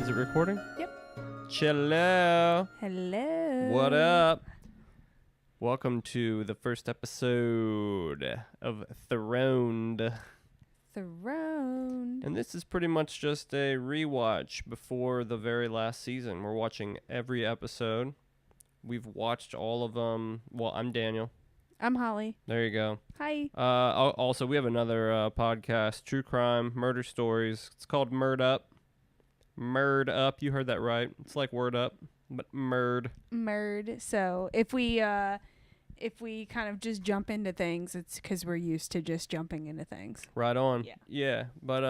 Is it recording? Yep. Cello. Hello. What up? Welcome to the first episode of Throned. Throned. And this is pretty much just a rewatch before the very last season. We're watching every episode. We've watched all of them. Well, I'm Daniel. I'm Holly. There you go. Hi. Also, we have another podcast, True Crime, Murder Stories. It's called Murd Up. Murd Up. You heard that right. It's like Word Up, but Murd. Murd. So if we kind of just jump into things, it's because we're used to just jumping into things. Right on. Yeah. But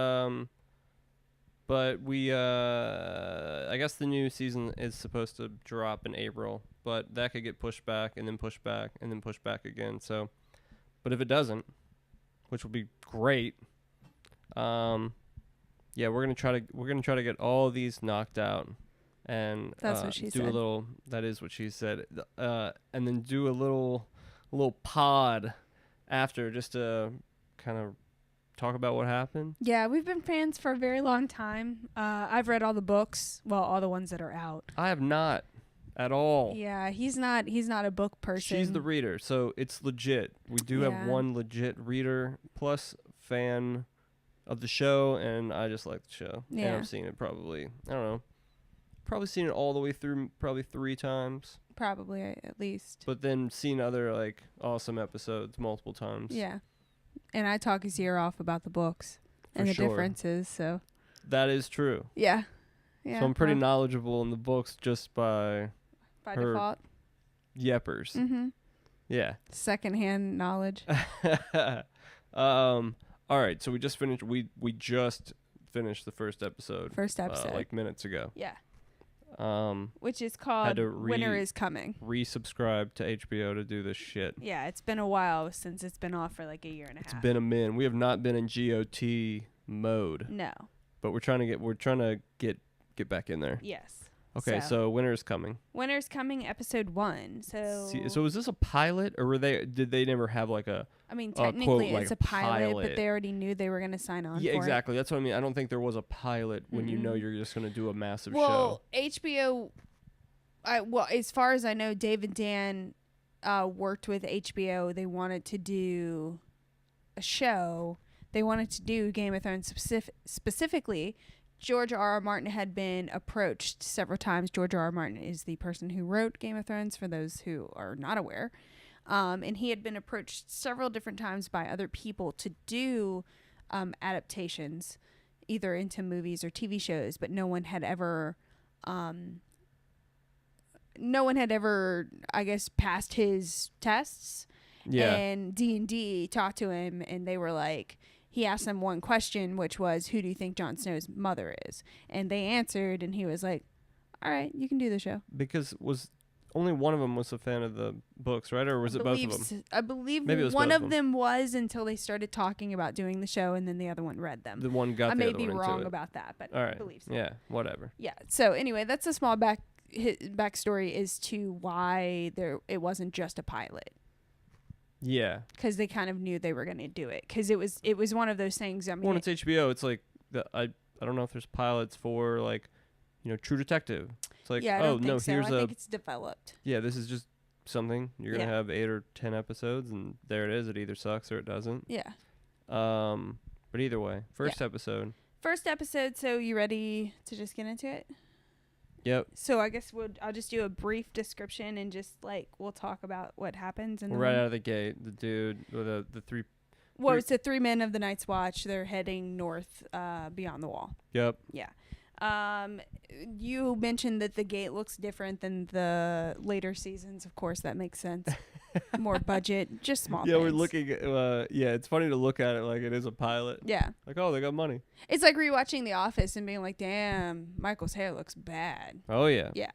we I guess the new season is supposed to drop in April, but that could get pushed back and then pushed back and then pushed back again. So, but if it doesn't, which will be great, yeah, we're gonna try to get all these knocked out, and That's what she do said. a little. That is what she said. And then do a little pod after, just to kind of talk about what happened. Yeah, we've been fans for a very long time. I've read all the books. Well, all the ones that are out. I have not at all. Yeah, he's not a book person. She's the reader, so it's legit. We do have Yeah. one legit reader plus fan of the show, and I just like the show. And Yeah. I've seen it probably seen it all the way through probably 3 times, Probably, at least. but then seen other like awesome episodes multiple times. Yeah. And I talk his ear off about the books and the sure. differences, so. That is true. Yeah. Yeah. So I'm pretty well, knowledgeable in the books just by by her- default. yeppers. Mm-hmm. Yeah. Secondhand knowledge. All right, so we just finished the first episode. First episode. Like minutes ago. Yeah. Um Which is called to Winter is Coming. resubscribe to HBO to do this shit. Yeah, it's been a while since it's been off for like a year and a It's half. been a min. We have not been in GOT mode, No. but we're trying to get back in there. Yes. Okay, so Winter is Coming. Winter's Coming, episode 1. So is this a pilot, or did they never have like a I mean, quote, technically like it's a a pilot, pilot? but they already knew they were going to sign on Yeah, for exactly. That's what I mean. I don't think there was a pilot when you know Mm-mm. you're just going to do a massive it. Well, show. HBO, as far as I know, Dave and Dan worked with HBO. They wanted to do a show. They wanted to do Game of Thrones specifically. George R.R. Martin had been approached several times. George R.R. Martin is the person who wrote Game of Thrones, for those who are not aware. And he had been approached several different times by other people to do adaptations, either into movies or TV shows, but no one had ever, I guess, passed his tests. Yeah. And D&D talked to him, and they were like, he asked them one question, which was, who do you think Jon Snow's mother is? And they answered, and he was like, all right, you can do the show. Because was only one of them was a fan of the books, right? Or was it both of them? I believe Maybe it was one both of of them was, until they started talking about doing the show, and then the other one read them. The one got I the may other be one wrong into it. about that, but All I right. believe so. Yeah, whatever. Yeah. So anyway, that's a small backstory as to why it wasn't just a pilot, Yeah. because they kind of knew they were going to do it, because it was one of those things. I mean, When it's HBO, it's like I don't know if there's pilots for like, True Detective. It's like, yeah, I oh don't no, think so. here's I think it's developed. this is just something. You're gonna Yeah. have 8 or 10 episodes, and there it is. It either sucks or it doesn't. Yeah. But either way, first episode. First episode. So you ready to just get into it? Yep. So I guess I'll just do a brief description, and just like we'll talk about what happens. And Right out of the gate, the dude or the 3. Well, it's the 3 men of the Night's Watch. They're heading north, beyond the wall. Yep. Yeah. You mentioned that the gate looks different than the later seasons. Of course, that makes sense. More budget, just small Yeah, things. we're looking at, it's funny to look at it like it is a pilot. Yeah. Like, oh, they got money. It's like rewatching The Office and being like, damn, Michael's hair looks bad. Oh, yeah. Yeah.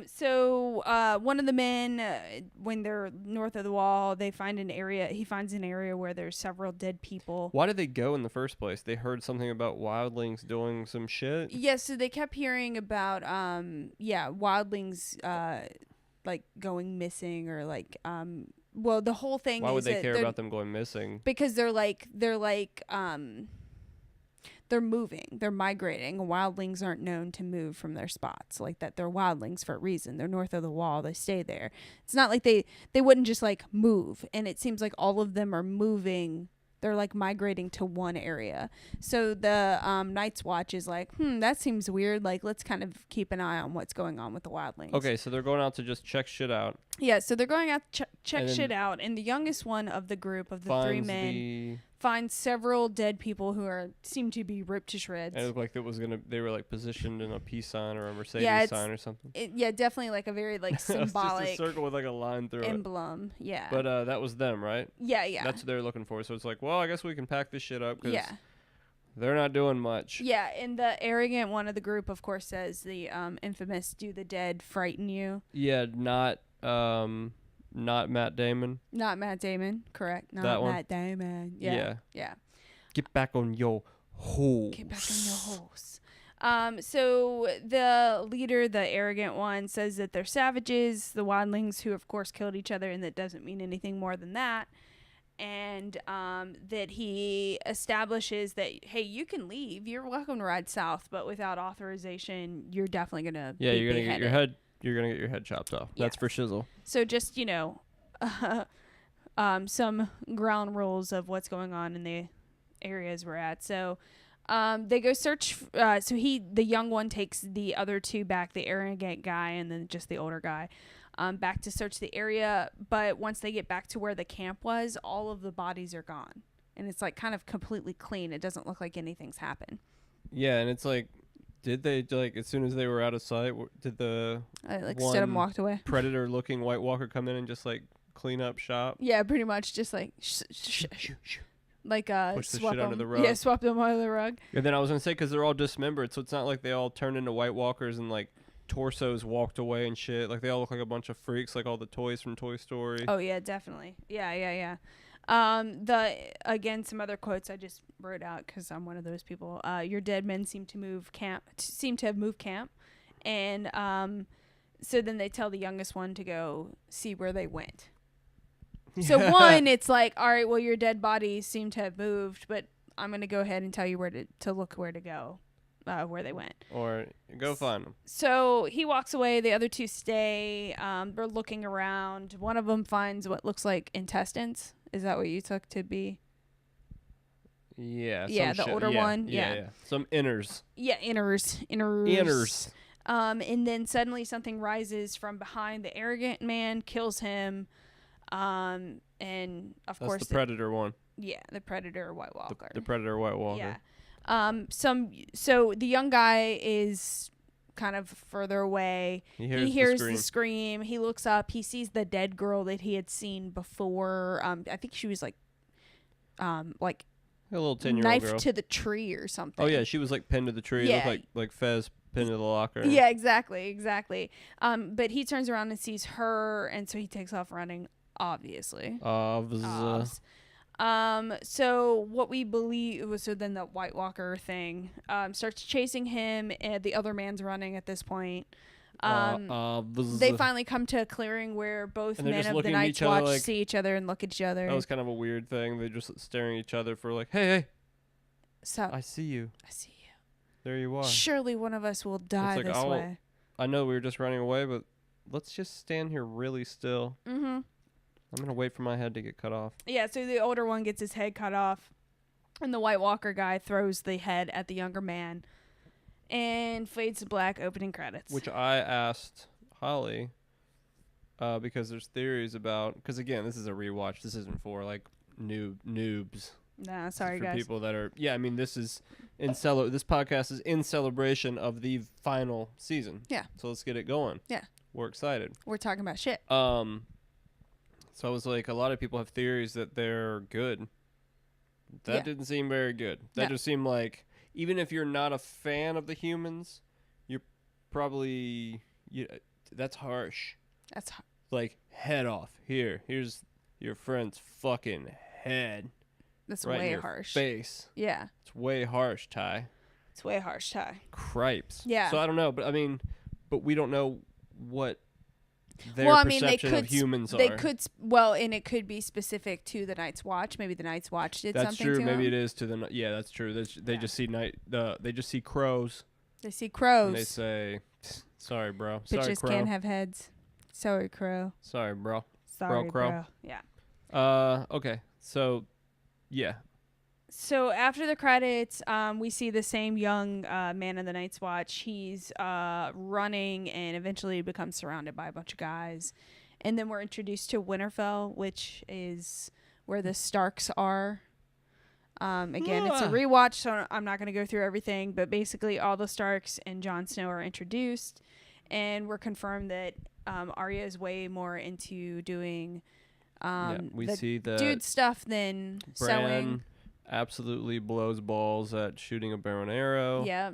So one of the men, when they're north of the wall, he finds an area where there's several dead people. Why did they go in the first place? They heard something about wildlings doing some shit? Yeah, so they kept hearing about, wildlings, like going missing, or like, well, the whole thing Why is would they that care they're- about them going missing? because they're they're moving, they're migrating. Wildlings aren't known to move from their spots like that. They're wildlings for a reason. They're north of the wall. They stay there. It's not like they wouldn't just like move. And it seems like all of them are moving. They're like migrating to one area. So the Night's Watch is like, that seems weird. Like, let's kind of keep an eye on what's going on with the wildlings. Okay, so they're going out to just check shit out. Yeah, so they're going out to check shit out. And the youngest one of the group of the three men finds several dead people who seem to be ripped to shreds. And it looked like they were like positioned in a peace sign or a Mercedes sign or something. Definitely like a very like symbolic just a circle with like a line through emblem. it. Yeah. But that was them, right? Yeah. That's what they're looking for. So it's like, well, I guess we can pack this shit up because yeah. they're not doing much. Yeah, and the arrogant one of the group, of course, says the infamous "Do the dead frighten you?" Yeah, not Matt Damon. Not Matt Damon, correct? Not that one? Matt Damon. Yeah. Get back on your horse. Get back on your horse. So the leader, the arrogant one, says that they're savages, the wildlings who, of course, killed each other, and that doesn't mean anything more than that. And that he establishes that, hey, you can leave. You're welcome to ride south, but without authorization, you're definitely gonna be you're gonna beheaded. get your head. You're gonna get your head chopped off. That's for shizzle. So just some ground rules of what's going on in the areas we're at. So they go search. The young one takes the other two back, the arrogant guy and then just the older guy, back to search the area. But once they get back to where the camp was, all of the bodies are gone, and it's like kind of completely clean. It doesn't look like anything's happened. Yeah, and it's like, did they like as soon as they were out of sight? Did the stood and walked away? Predator-looking White Walker come in and just like clean up shop? Yeah, pretty much just like like push the swap shit them. under the rug. Yeah, swap them under the rug. And then I was gonna say because they're all dismembered, so it's not like they all turned into White Walkers and like torsos walked away and shit. Like they all look like a bunch of freaks, like all the toys from Toy Story. Oh yeah, definitely. Yeah. Some other quotes I just wrote out because I'm one of those people. Your dead men seem to have moved camp, and so then they tell the youngest one to go see where they went. Yeah. So one, it's like, all right, well, your dead bodies seem to have moved, but I'm gonna go ahead and tell you where to look where to go, where they went. Or go find them. So he walks away. The other two stay. They're looking around. One of them finds what looks like intestines. Is that what you took to be? Yeah. Yeah, the older one. Yeah. Some inners. Yeah, inners. And then suddenly something rises from behind the arrogant man, kills him. And of course that's the Predator one. Yeah, the Predator White Walker. The Predator White Walker. Yeah. So the young guy is kind of further away. He hears the scream. He looks up. He sees the dead girl that he had seen before. I think she was like a little 10-year-old knife girl. to the tree or something. Oh yeah, she was like pinned to the tree. Yeah. It looked like Fez pinned to the locker. Yeah, exactly. But he turns around and sees her, and so he takes off running. Obviously. So what we believe was, so then the White Walker thing starts chasing him, and the other man's running at this point. They finally come to a clearing where both men of the Night's Watch see each other and look at each other. That was kind of a weird thing. They're just staring at each other for like, hey, so I see you. There you are. Surely one of us will die this way. I know we were just running away, but let's just stand here really still. Mm-hmm. I'm going to wait for my head to get cut off. Yeah, so the older one gets his head cut off, and the White Walker guy throws the head at the younger man, and fades to black, opening credits. Which I asked Holly, because there's theories about, because again, this is a rewatch. This isn't for like noobs. Nah, sorry for guys. People that are, I mean, this is this podcast is in celebration of the final season. Yeah. So let's get it going. Yeah. We're excited. We're talking about shit. So I was like, a lot of people have theories that they're good. That didn't seem very good. That just seemed like, even if you're not a fan of the humans, you're probably, that's harsh. Like, head off. Here's your friend's fucking head. That's right way in your harsh. Face. Yeah. It's way harsh, Ty. It's way harsh, Ty. Cripes. Yeah. So I don't know, but I mean, we don't know what their Well, I mean, they perception of could humans they are. could well, and it could be specific to the Night's Watch. Maybe the Night's Watch did That's something true. to Maybe them. it is to the. Yeah, that's true. They Yeah. just see they just see crows They see and crows. they say, "Sorry, bro. Bitches Sorry, crow. can't have heads. Sorry, crow. Sorry, bro." Sorry, crow. bro. Yeah. Okay. So, yeah. So after the credits, we see the same young man in the Night's Watch. He's running and eventually becomes surrounded by a bunch of guys. And then we're introduced to Winterfell, which is where the Starks are. Again, it's a rewatch, so I'm not going to go through everything. But basically, all the Starks and Jon Snow are introduced. And we're confirmed that Arya is way more into doing We the see that dude stuff than sewing. Bran absolutely blows balls at shooting a bow and arrow. Yeah.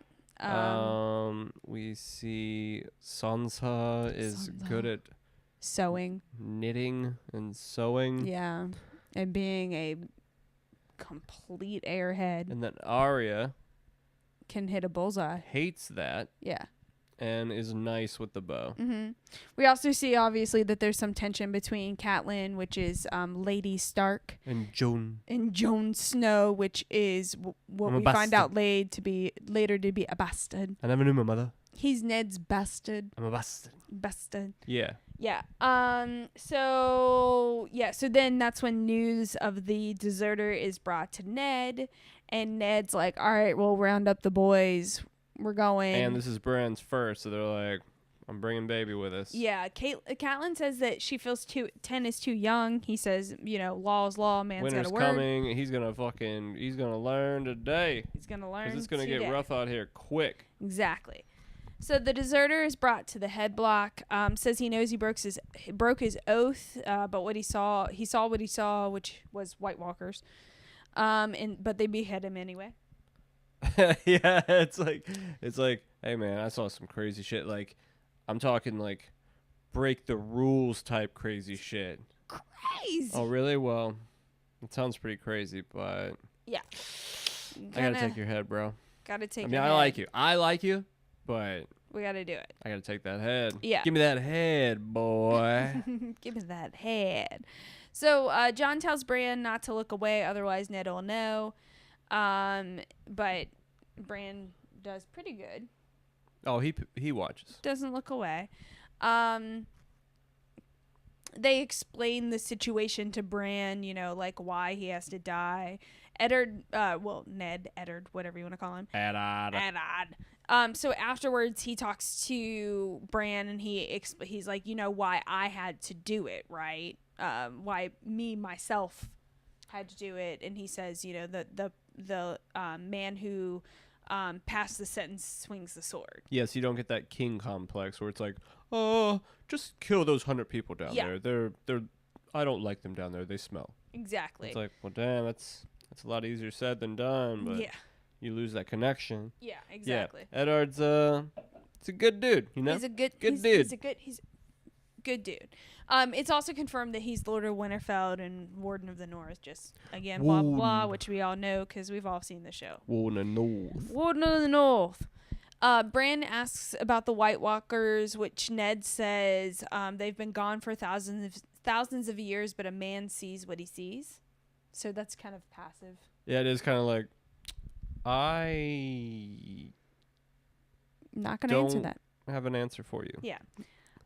We see Sansa is Sansa. good at Sewing. knitting and sewing. Yeah. And being a complete airhead And then Arya can hit a bullseye. hates that Yeah. and is nice with the bow. Mm-hmm. We also see, obviously, that there's some tension between Catelyn, which is Lady Stark, And Joan. and Jon Snow, which is what I'm a we find out bastard. later to be a bastard. I never knew my mother. He's Ned's bastard. I'm a bastard. Bastard. Yeah. Yeah. So then that's when news of the deserter is brought to Ned, and Ned's like, "All right, we'll round up the boys. We're going." And this is Bran's first, so they're like, I'm bringing baby with us. Yeah. Catelyn says that she feels 10 is too young. He says, law is law. Man's Winter's got to work. coming. He's gonna learn today. He's gonna learn. Because it's gonna today. get rough out here quick. Exactly. So the deserter is brought to the head block. Says he knows he broke his oath, but what he saw what he saw, which was White Walkers. But they behead him anyway. Yeah, it's like, hey man, I saw some crazy shit. Like, I'm talking like break the rules type crazy shit. Crazy. Oh really? Well, it sounds pretty crazy, but Yeah. I gotta take your head, bro. Gotta take. I mean, your I head. like you, but We gotta do it. I gotta take that head. Yeah. Give me that head, boy. Give me that head. So John tells Bran not to look away, otherwise Ned will know. But Bran does pretty good. Oh, he watches. Doesn't look away. They explain the situation to Bran, like why he has to die. Ned Eddard, whatever you want to call him. Eddard. So afterwards, he talks to Bran, and he's like, why I had to do it, right? Why myself had to do it, and he says, the man who passed the sentence swings the sword. Yes, you don't get that king complex where it's like, oh, just kill those 100 people down there. They're I don't like them down there. They smell. Exactly. It's like, well, damn, that's a lot easier said than done. But yeah. you lose that connection. Yeah. Exactly. Yeah, Eddard's it's a good dude. He's a good dude. He's a good dude. It's also confirmed that he's Lord of Winterfell and Warden of the North. Just again, blah blah, blah, which we all know because we've all seen the show. Warden of the North. Warden of the North. Bran asks about the White Walkers, which Ned says they've been gone for thousands of years, but a man sees what he sees. So that's kind of passive. Yeah, it is kind of like, I Not gonna answer don't that. have an answer for you. Yeah.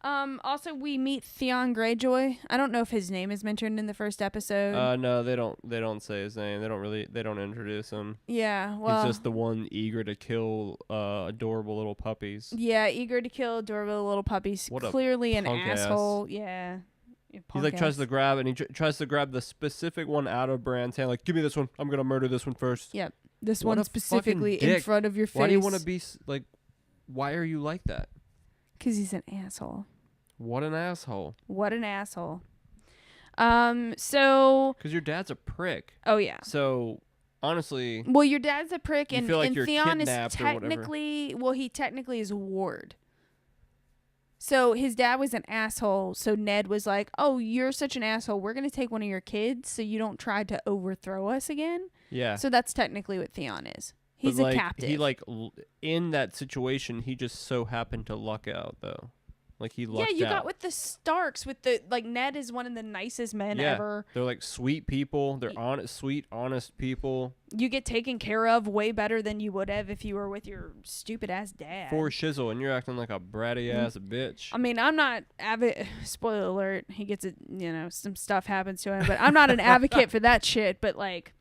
Also, we meet Theon Greyjoy. I don't know if his name is mentioned in the first episode. No, they don't say his name. They don't introduce him. Yeah, well, He's just the one eager to kill adorable little puppies. yeah, eager to kill adorable little puppies. What a Clearly an punk ass. asshole. Yeah. He like tries to grab and he tries to grab the specific one out of Bran's hand. Like, give me this one. I'm gonna murder this one first. Yep. This What one a specifically fucking in dick. front of your face. Why do you want to be like? Why are you like that? Because he's an asshole. What an asshole. What an asshole. So. Because your dad's a prick. Oh yeah. So honestly, Well, your dad's a prick, You and, feel like and you're Theon is kidnapped or whatever. technically, well, he technically is a ward. So his dad was an asshole. So Ned was like, "Oh, you're such an asshole. We're gonna take one of your kids, so you don't try to overthrow us again." yeah. So that's technically what Theon is. He's But, a like, captive. He in that situation, he just so happened to luck out though. Like he Yeah, lucked you out. got with the Starks. With the Ned is one of the nicest men Yeah. ever. They're like sweet people. They're sweet, honest people. You get taken care of way better than you would have if you were with your stupid ass dad. For shizzle, and you're acting like a bratty ass bitch. I mean, I'm not spoiler alert. He gets it. Some stuff happens to him, but I'm not an advocate for that shit. But like,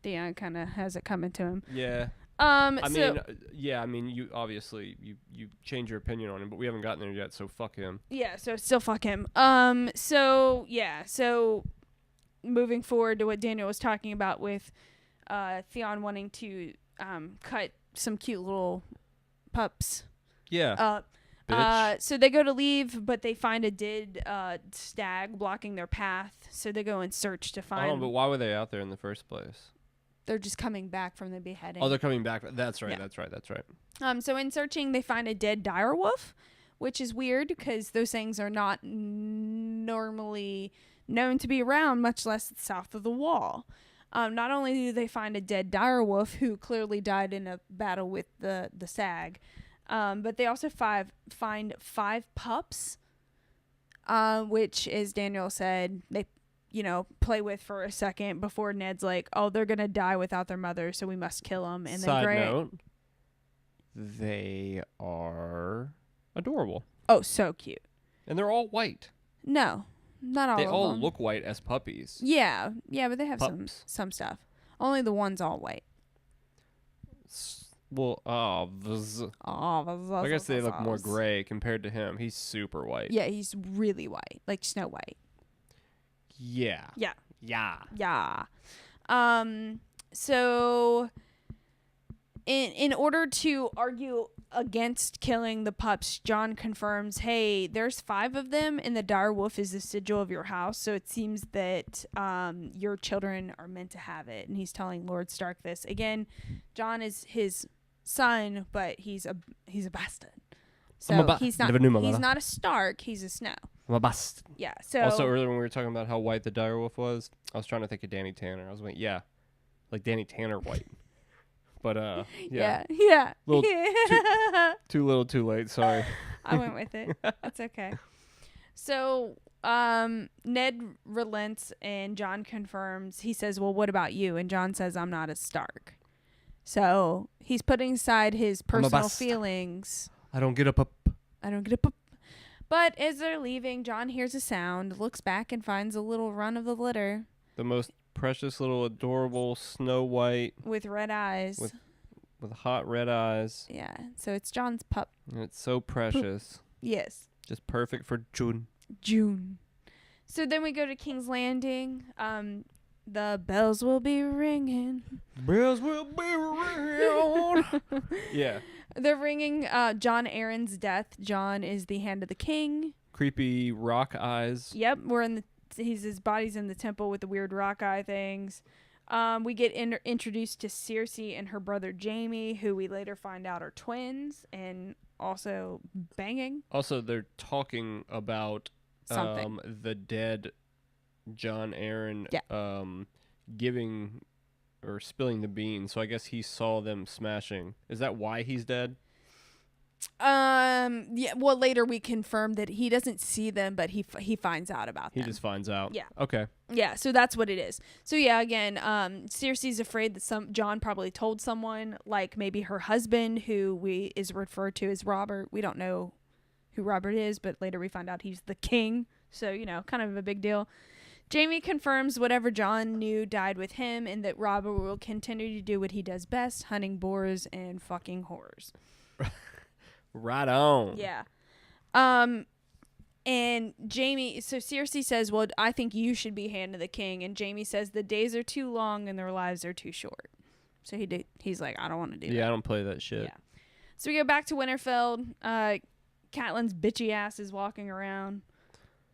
Theon kind of has it coming to him. Yeah. I mean, you obviously you change your opinion on him, but we haven't gotten there yet, so fuck him. Yeah, so still fuck him. So moving forward to what Daniel was talking about with Theon wanting to cut some cute little pups. Yeah. Bitch. So they go to leave, but they find a dead stag blocking their path. So they go in search to find. Oh, but why were they out there in the first place? They're just coming back from the beheading. Oh, they're coming back. That's right. Yeah. That's right. That's right. So in searching, they find a dead direwolf, which is weird because those things are not normally known to be around, much less south of the wall. Not only do they find a dead direwolf who clearly died in a battle with the stag, but they also find 5 pups, which, as Daniel said, they play with for a second before Ned's like, oh, they're going to die without their mother, so we must kill them. And Side then note, they are adorable. Oh, so cute. And they're all white. No, not all They of all them. look white as puppies. Yeah, but they have Pups. some stuff. Only the one's all white. Well, I guess they look more gray compared to him. He's super white. Yeah, he's really white, like Snow White. Yeah. Yeah. Yeah. Yeah. So in order to argue against killing the pups, Jon confirms, hey, there's 5 of them and the dire wolf is the sigil of your house, so it seems that your children are meant to have it. And he's telling Lord Stark this. Again, Jon is his son, but he's a bastard. So he's not a Stark, he's a Snow. I'm a bust. Yeah. So also, earlier when we were talking about how white the direwolf was, I was trying to think of Danny Tanner. I was like, yeah, like Danny Tanner white. But yeah. Little too little, too late. Sorry. I went with it. That's okay. So Ned relents and Jon confirms. He says, "Well, what about you?" And Jon says, "I'm not a Stark." So he's putting aside his personal feelings. I don't get a pup. But as they're leaving, Jon hears a sound, looks back, and finds a little run of the litter. The most precious little adorable Snow White. With red eyes. With hot red eyes. Yeah. So it's Jon's pup. And it's so precious. Poop. Yes. Just perfect for June. So then we go to King's Landing. The bells will be ringing. Bells will be ringing. Yeah. They're ringing Jon Arryn's death. Jon is the Hand of the King. Creepy rock eyes. Yep, his body's in the temple with the weird rock eye things. We get introduced to Cersei and her brother Jaime, who we later find out are twins and also banging. Also, they're talking about something. The dead Jon Arryn giving or spilling the beans. So I guess he saw them smashing. Is that why he's dead? Yeah. Well, later we confirm that he doesn't see them, but he finds out about them. He just finds out. Yeah. Okay. Yeah. So that's what it is. So yeah, again, Cersei's afraid that Jon probably told someone, like maybe her husband, who is referred to as Robert. We don't know who Robert is, but later we find out he's the king. So kind of a big deal. Jaime confirms whatever Jon knew died with him, and that Robert will continue to do what he does best: hunting boars and fucking whores. Right on. Yeah. And Jaime, so Cersei says, well, I think you should be Hand of the King. And Jaime says the days are too long and their lives are too short. So he's like, I don't want to do that. Yeah, I don't play that shit. Yeah. So we go back to Winterfell. Catelyn's bitchy ass is walking around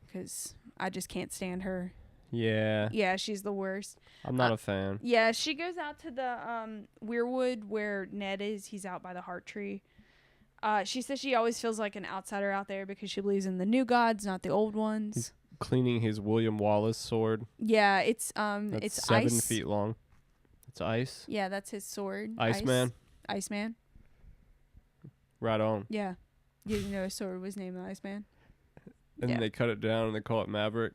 because I just can't stand her. Yeah. Yeah, she's the worst. I'm not a fan. Yeah, she goes out to the Weirwood where Ned is. He's out by the heart tree. She says she always feels like an outsider out there because she believes in the new gods, not the old ones. He's cleaning his William Wallace sword. Yeah, it's that's it's 7 ice. feet long. It's ice. Yeah, that's his sword. Iceman. Iceman. Right on. Yeah. You didn't know his sword was named Iceman? And then they cut it down and they call it Maverick.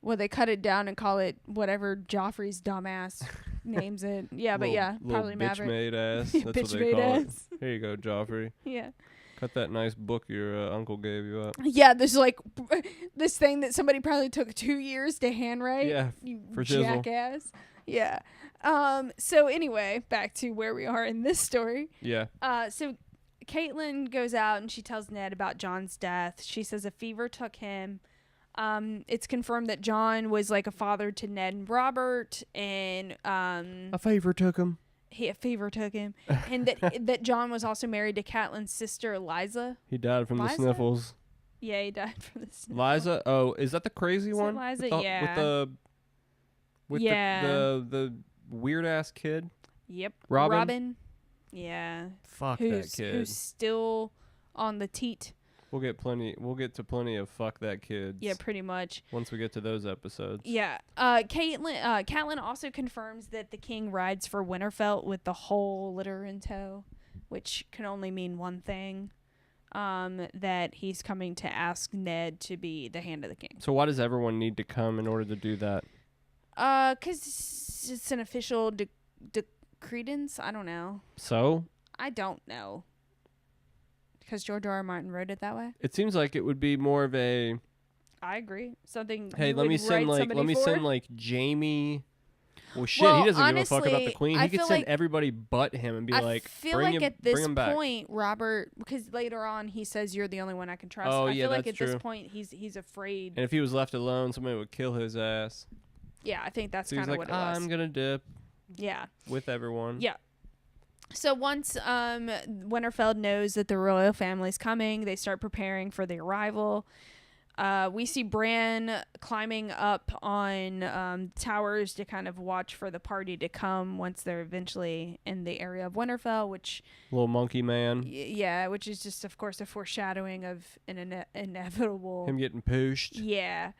Well, they cut it down and call it whatever Joffrey's dumbass names it. Yeah, but yeah, probably Maverick. Bitch-made ass. That's Bitch what they made call ass. it. Here you go, Joffrey. Yeah. Cut that nice book your uncle gave you up. Yeah, there's like this thing that somebody probably took 2 years to handwrite. Yeah, You for shizzle. jackass. Yeah. So anyway, back to where we are in this story. Yeah. So Caitlin goes out and she tells Ned about John's death. She says a fever took him. It's confirmed that John was like a father to Ned and Robert, and A favor took him. a fever took him, and that John was also married to Catelyn's sister Liza. He died from the Liza? sniffles. Yeah, he died from the sniffles. Liza? Oh, is that the crazy Is it one? Liza? With the, Yeah. With Yeah. the weird ass kid. Yep. Robin? Yeah. Fuck Who's that kid. who's still on the teat? We'll get to plenty of fuck that kids. Yeah, pretty much. Once we get to those episodes. Yeah. Catelyn also confirms that the king rides for Winterfell with the whole litter in tow, which can only mean one thing. That he's coming to ask Ned to be the Hand of the King. So why does everyone need to come in order to do that? 'Cause it's an official credence. I don't know. So? I don't know. Because George R. R. Martin wrote it that way. It seems like it would be more of a I agree. Something. hey, you let me would send write like somebody for? Jamie. Well, shit, Well, he doesn't give a fuck about the honestly, queen. I He could feel send like- everybody but him and be I like, feel bring like him, at this bring him back. point, Robert, because later on he says you're the only one I can trust. Oh, I yeah, feel like that's at true. this point he's afraid. And if he was left alone, somebody would kill his ass. Yeah, I think that's So he's kind of like, what it was. I'm gonna dip Yeah. with everyone. Yeah. So once Winterfell knows that the royal family's coming, they start preparing for the arrival. We see Bran climbing up on towers to kind of watch for the party to come once they're eventually in the area of Winterfell, which Little monkey man. yeah, which is just of course a foreshadowing of an inevitable. Him getting pushed. Yeah.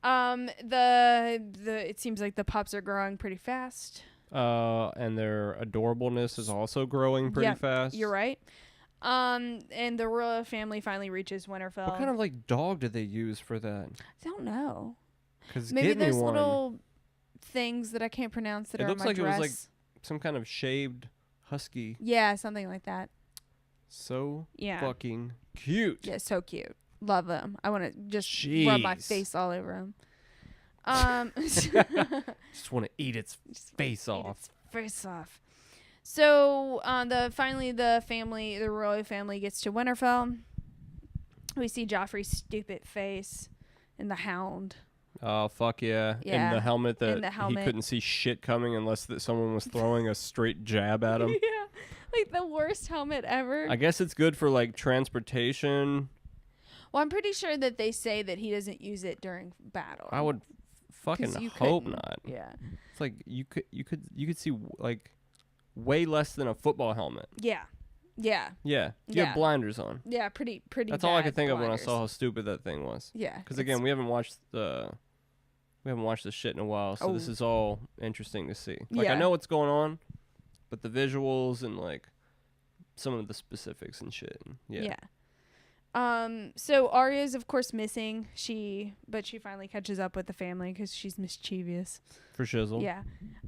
The it seems like the pups are growing pretty fast. And their adorableness is also growing pretty Yeah, fast. You're right. And the royal family finally reaches Winterfell. What kind of like dog did they use for that? I don't know. Because Maybe get me those one. little things that I can't pronounce that It are looks on my like it dress. was like some kind of shaved husky. Yeah, something like that. So Yeah. fucking cute. Yeah, so cute. Love them. I want to just rub my Jeez. face all over them. Just want to eat its face off. Face off. So the royal family gets to Winterfell. We see Joffrey's stupid face and the Hound. Oh fuck yeah! Yeah, In the helmet that in the helmet. he couldn't see shit coming unless that someone was throwing a straight jab at him. Yeah, like the worst helmet ever. I guess it's good for like transportation. Well, I'm pretty sure that they say that he doesn't use it during battle. I would fucking 'Cause you hope couldn't. not. Yeah. It's like you could see like way less than a football helmet. Yeah. Yeah. Yeah, you Yeah. have blinders on. Yeah. Pretty. That's all I could bad think of when I blinders. saw how stupid that thing was. Yeah. Because again, we haven't watched the shit in a while, so this Oh. is all interesting to see. Like I Yeah. know what's going on, but the visuals and like some of the specifics and shit. Yeah. So Arya's of course missing. But she finally catches up with the family because she's mischievous. For shizzle. Yeah.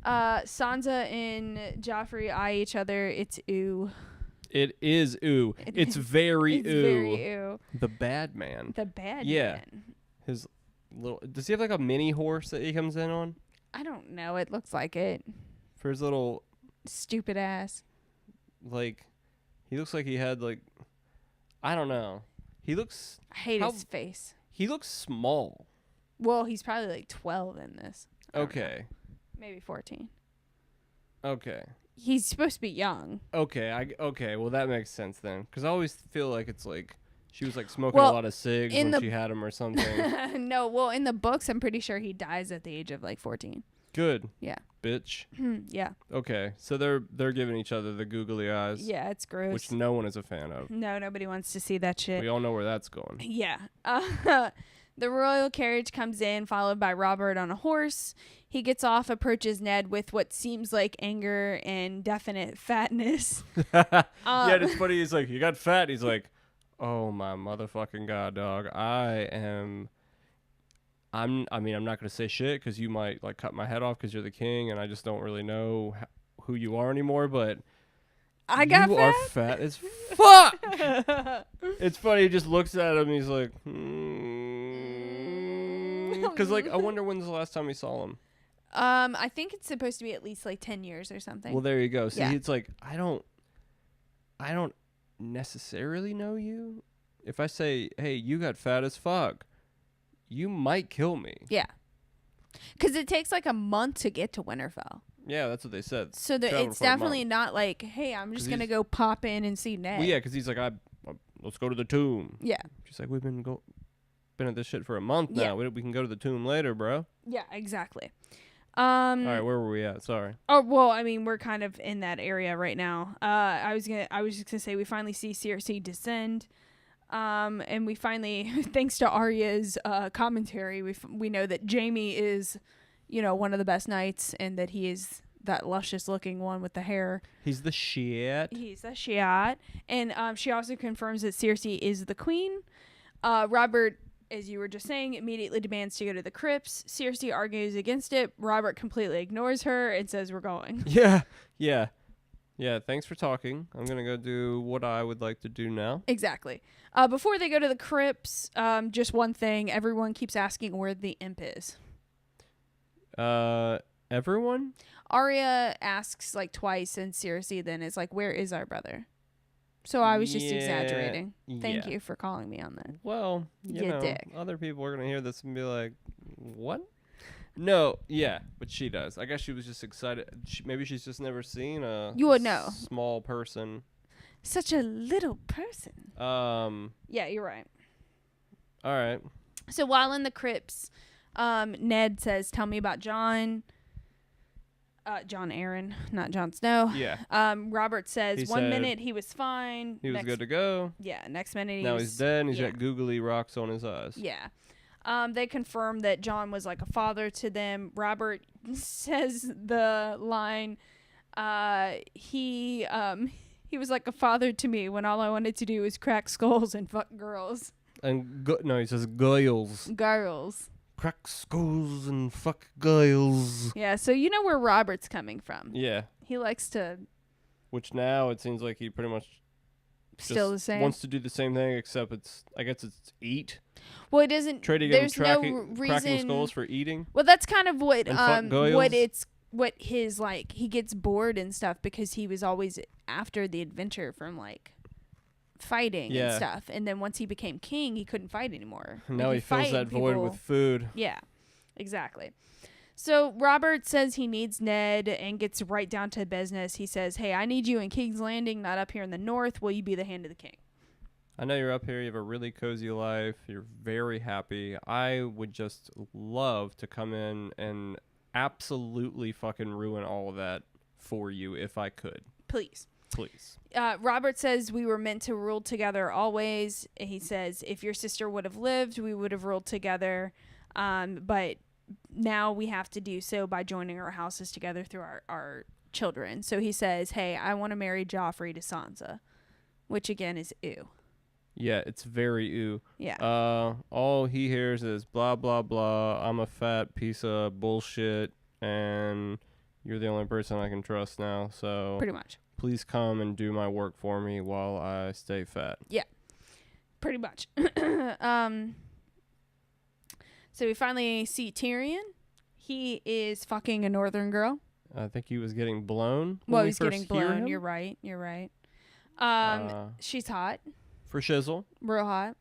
Sansa and Joffrey eye each other. It's ooh. It is ooh. It It's is- very It's ooh. very ooh. The bad man. The bad Yeah. man. His little. Does he have like a mini horse that he comes in on I don't know. It looks like it. for his little Stupid ass. like? He looks like he had like. I don't know. He looks. I hate How- his face. He looks small. Well, he's probably like 12 in this. I don't know. Okay. Maybe 14. Okay. He's supposed to be young. Okay. Okay. Well, that makes sense then, because I always feel like it's like she was like smoking Well, a lot of cigs in when the- she had him or something. No, well, in the books, I'm pretty sure he dies at the age of like 14. Good. Yeah. Bitch. Yeah. Okay. So they're giving each other the googly eyes. Yeah, it's gross. Which no one is a fan of. No, nobody wants to see that shit. We all know where that's going. Yeah. The royal carriage comes in, followed by Robert on a horse. He gets off, approaches Ned with what seems like anger and definite fatness. Yeah, it's funny. He's like, "You got fat." He's like, Oh my motherfucking god, dog! I'm not gonna say shit because you might like cut my head off because you're the king, and I just don't really know who you are anymore. But I got you fat. are fat as fuck. It's funny. He just looks at him. And he's like, because like I wonder when's the last time we saw him. I think it's supposed to be at least like 10 years or something. Well, there you go. See, Yeah. it's like I don't necessarily know you. If I say, hey, you got fat as fuck, you might kill me. Yeah. Because it takes like a month to get to Winterfell. Yeah, that's what they said. So Traveled it's for a definitely month. not like, hey, I'm just 'Cause going to he's- go pop in and see Ned. Well, yeah, because he's like, let's go to the tomb. Yeah. She's like, we've been at this shit for a month now. Yeah. We can go to the tomb later, bro. Yeah, exactly. All right, where were we at? Sorry. Oh, well, I mean, we're kind of in that area right now. I was just gonna say we finally see Cersei descend. And we finally, thanks to Arya's commentary, we know that Jaime is, one of the best knights, and that he is that luscious looking one with the hair. He's the shit. He's the shit. And she also confirms that Cersei is the queen. Robert, as you were just saying, immediately demands to go to the crypts. Cersei argues against it. Robert completely ignores her and says, we're going. Yeah. Thanks for talking. I'm gonna go do what I would like to do now. Exactly. Before they go to the crypts, just one thing. Everyone keeps asking where the imp is. Everyone? Arya asks like twice, and Cersei then is like, where is our brother? So I was just Yeah, exaggerating. Thank yeah. you for calling me on that. Well, you You know, dick. other people are gonna hear this and be like, "What?" No, yeah, but she does. I guess she was just excited. Maybe she's just never seen a You would know. small person. Such a little person. All Yeah, you're right. right. So while in the crypts, Ned says, tell me about Jon. Jon Arryn, not Jon Snow. Yeah, Robert says, He one said minute he was fine. he was next, good to go. Yeah, next minute Now he's dead, and he's yeah. got googly rocks on his eyes. Yeah. They confirm that Jon was like a father to them. Robert says the line, he was like a father to me when all I wanted to do was crack skulls and fuck girls. And he says girls. Girls. Crack skulls and fuck girls. Yeah, so you know where Robert's coming from. Yeah, He likes to which now it seems like he pretty much still the just same. wants to do the same thing, except I guess it's eat. Well, it doesn't. Trading There's him no cracking reason. skulls for eating. Well, that's kind of what And fuck girls. what his like. He gets bored and stuff because he was always after the adventure from like fighting Yeah. and stuff. And then once he became king, he couldn't fight anymore. Now Like, he fills fight that void people- with food. Yeah, exactly. So Robert says he needs Ned and gets right down to business. He says, "Hey, I need you in King's Landing, not up here in the north. Will you be the hand of the king?" I know you're up here. You have a really cozy life. You're very happy. I would just love to come in and absolutely fucking ruin all of that for you if I could. Please. Please. Robert says we were meant to rule together always. He says if your sister would have lived, we would have ruled together. But now we have to do so by joining our houses together through our children. So he says, hey, I want to marry Joffrey to Sansa, which again is ew. Yeah, it's very ew. Yeah. All he hears is blah, blah, blah. I'm a fat piece of bullshit, and you're the only person I can trust now. So Pretty much. please come and do my work for me while I stay fat. Pretty much. So we finally see Tyrion. He is fucking a northern girl. I think he was getting blown. when Well, we he's first getting hear blown. him. You're right. She's hot. For shizzle. Real hot.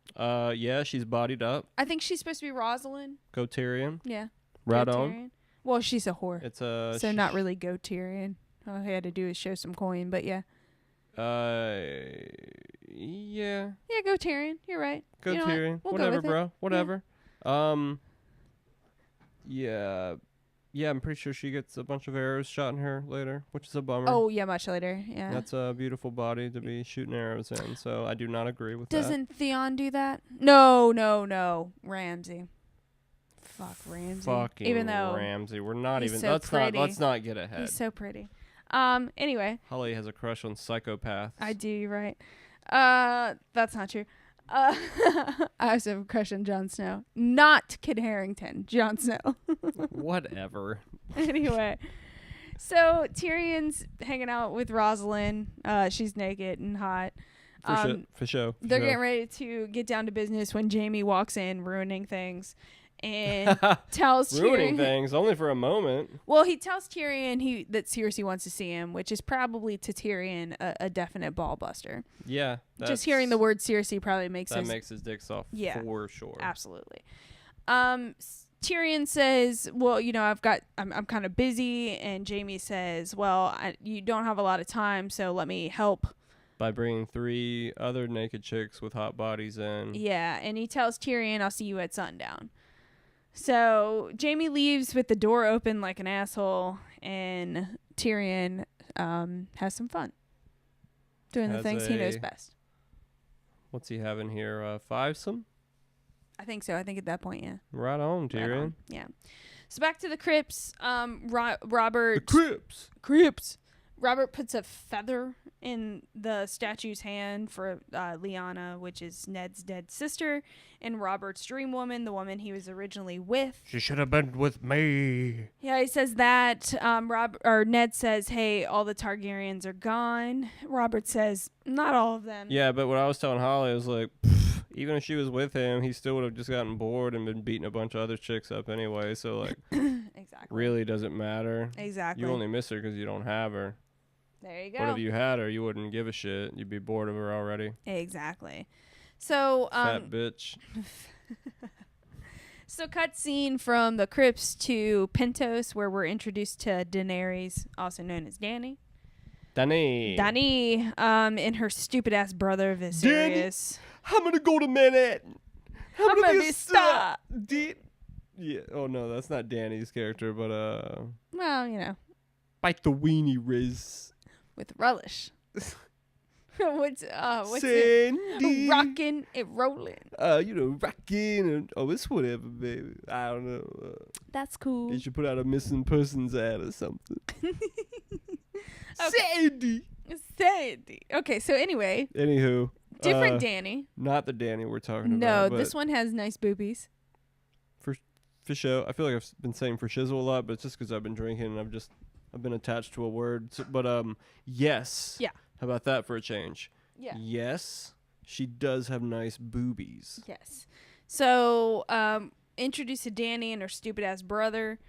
Yeah, she's bodied up. I think she's supposed to be Rosalind. Go Tyrion. Yeah. Right Go on. Tyrion. Well, she's a whore. It's So not really go Tyrion. All he had to do is show some coin, but yeah. Yeah. Yeah, go Tyrion. You're right. Go You know what? Tyrion. We'll go Whatever, with it. bro. Whatever. Yeah. Yeah, I'm pretty sure she gets a bunch of arrows shot in her later, which is a bummer. Oh, yeah, much later. Yeah. That's a beautiful body to be shooting arrows in, so I do not agree with Doesn't Theon do that? No. Ramsay. Fuck Ramsay. Fucking Even though Ramsay. We're not he's even so pretty. let's not get ahead. he's so pretty. Anyway, Holly has a crush on psychopaths. I do, you're right. That's not true. I also have a crush on Jon Snow. Not Kit Harington. Jon Snow. Whatever. Anyway. So Tyrion's hanging out with Rosalind. She's naked and hot. For sure. They're getting ready to get down to business when Jaime walks in, ruining things, and tells ruining Tyrion things only for a moment. Well, he tells Tyrion that Cersei wants to see him, which is probably to Tyrion a definite ball buster. Yeah, just hearing the word Cersei probably makes his dick soft. Yeah, for sure. Absolutely. Tyrion says, well, you know, I'm kind of busy. And Jaime says, well, you don't have a lot of time, so let me help. By bringing 3 other naked chicks with hot bodies in. Yeah, and he tells Tyrion, I'll see you at sundown. So Jaime leaves with the door open like an asshole, and Tyrion has some fun. Doing the things he knows best. What's he having here? 5-some? I think so. I think at that point, yeah. Right on, Tyrion. Right on. Yeah. So back to the crypts. Robert. The Crypts. Robert puts a feather in the statue's hand for Lyanna, which is Ned's dead sister, and Robert's dream woman, the woman he was originally with. She should have been with me. Yeah, he says that. Ned says, hey, all the Targaryens are gone. Robert says, not all of them. Yeah, but what I was telling Holly, I was like, even if she was with him, he still would have just gotten bored and been beating a bunch of other chicks up anyway. So, like, exactly. Really doesn't matter. Exactly. You only miss her because you don't have her. There you go. But if you had her, you wouldn't give a shit. You'd be bored of her already. Exactly. So, fat bitch. So, cut scene from the crypts to Pentos, where we're introduced to Daenerys, also known as Dany. Dany, and her stupid ass brother Viserys. Dany, I'm gonna go to Manhattan. I'm gonna be a star. Yeah. Oh no, that's not Dany's character, but well, you know. Bite the weenie, Riz. With relish. what's Sandy. it? Rockin' it rolling. You know, rockin' and it's whatever, baby. I don't know. That's cool. You should put out a missing persons ad or something. Okay. Sandy. Okay, so anyway. Anywho. Different Dany. Not the Dany we're talking No, about. this one has nice boobies. For show. I feel like I've been saying for shizzle a lot, but it's just because I've been drinking and I've been attached to a word. So, but yes. Yeah. How about that for a change? Yeah. Yes, she does have nice boobies. Yes. So, introduced to Dany and her stupid ass brother.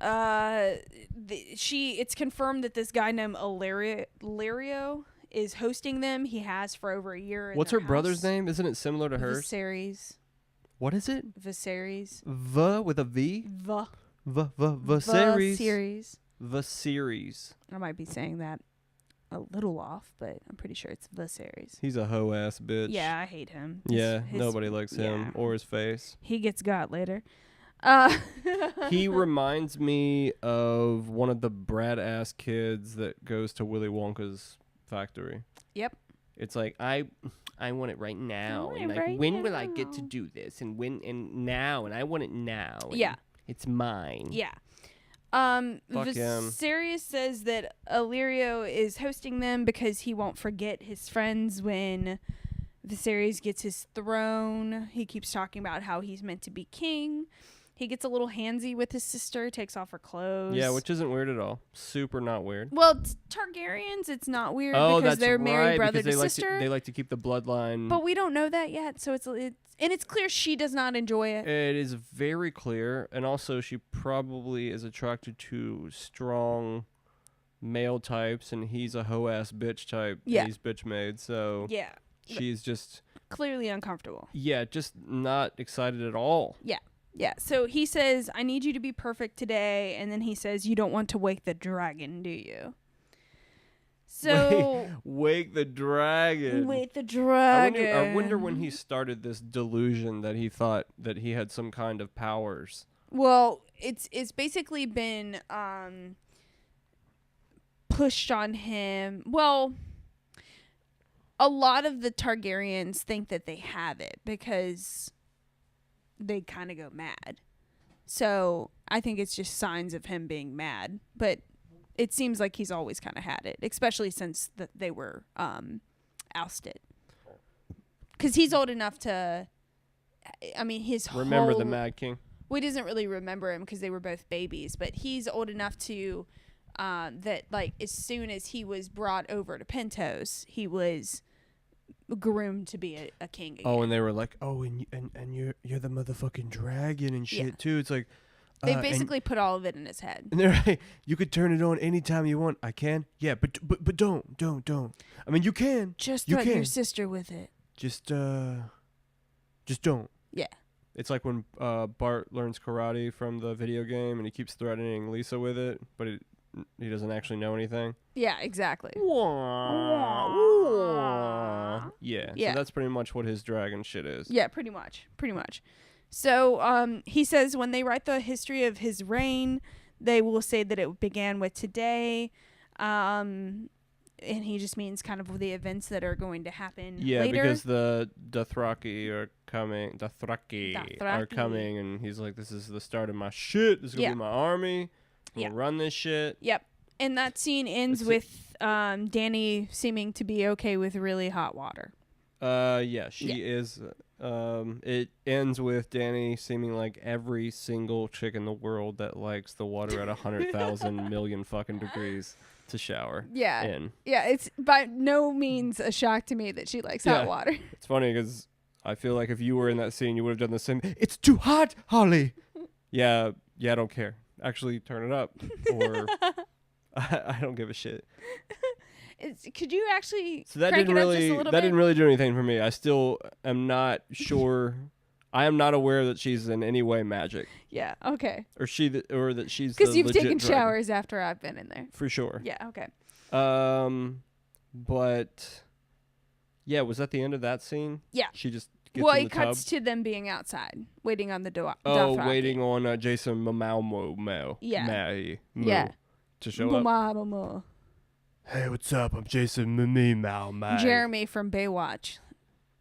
It's confirmed that this guy named Illyrio is hosting them. He has for over a year. What's her brother's name? Isn't it similar to hers? Viserys. What is it? Viserys. With a V? Viserys. Viserys. I might be saying that a little off, but I'm pretty sure it's Viserys. He's a hoe ass bitch. Yeah, I hate him. Nobody likes him or his face. He gets got later. He reminds me of one of the brat ass kids that goes to Willy Wonka's factory. Yep. It's like I want it right now, and like when will I get to do this, and now, and I want it now. Yeah. It's mine. Yeah. Viserys says that Illyrio is hosting them because he won't forget his friends when Viserys gets his throne. He keeps talking about how he's meant to be king. He gets a little handsy with his sister, takes off her clothes. Yeah, which isn't weird at all. Super not weird. Well, Targaryens, it's not weird because they're married brother to sister. They like to keep the bloodline. But we don't know that yet, so it's clear she does not enjoy it. It is very clear, and also she probably is attracted to strong male types, and he's a hoe-ass bitch type. Yeah. And he's bitch made, so yeah. She's just clearly uncomfortable. Yeah, just not excited at all. Yeah. Yeah, so he says, I need you to be perfect today. And then he says, you don't want to wake the dragon, do you? So... Wake the dragon. Wake the dragon. I wonder when he started this delusion that he thought that he had some kind of powers. Well, it's basically been pushed on him. Well... A lot of the Targaryens think that they have it because they kind of go mad. So I think it's just signs of him being mad. But it seems like he's always kind of had it, especially since they were ousted. because he's old enough to. I mean, his Remember whole, the Mad King? well, he doesn't really remember him because they were both babies, but he's old enough to that like as soon as he was brought over to Pentos, he was groomed to be a king again. Oh, and they were like, oh, and you're the motherfucking dragon and shit Yeah. too. It's like They and- basically put all of it in his head. And they're like, you could turn it on anytime you want. I can, yeah, but don't. I mean, you can. Just You threaten your can. sister with it. Just don't. Yeah. It's like when Bart learns karate from the video game and he keeps threatening Lisa with it, but he doesn't actually know anything. Yeah, exactly. Yeah. Yeah. So that's pretty much what his dragon shit is. Yeah, pretty much. So he says when they write the history of his reign, they will say that it began with today. And he just means kind of the events that are going to happen Yeah, later. because the Dothraki are coming. Dothraki are Dothraki. coming, and he's like, "This is the start of my shit. This is gonna Yeah. be my army. I'm Yeah. gonna run this shit." Yep. And that scene ends It's- with Danny seeming to be okay with really hot water. Yeah, she is. It ends with Danny seeming like every single chick in the world that likes the water at 100,000 million fucking degrees to shower Yeah. in. Yeah, it's by no means a shock to me that she likes Yeah. hot water. It's funny because I feel like if you were in that scene, you would have done the same. It's too hot, Holly. Yeah, I don't care. Actually, turn it up, or I don't give a shit. Could you actually So that crank didn't it up just a really little that bit? didn't really do anything for me. I still am not sure. I am not aware that she's in any way magic, Yeah, okay. or that she's Because the you've legit taken dragon. showers after I've been in there. For sure. Yeah, okay. But yeah, was that the end of that scene? Yeah. She just gets Well, in it the tub. cuts to them being outside, waiting on the Oh, Dothraki. waiting on Jason Momoa. Yeah. Mo Yeah. to show up. Momoa. Hey, what's up? I'm Jason Momoa. Jeremy from Baywatch.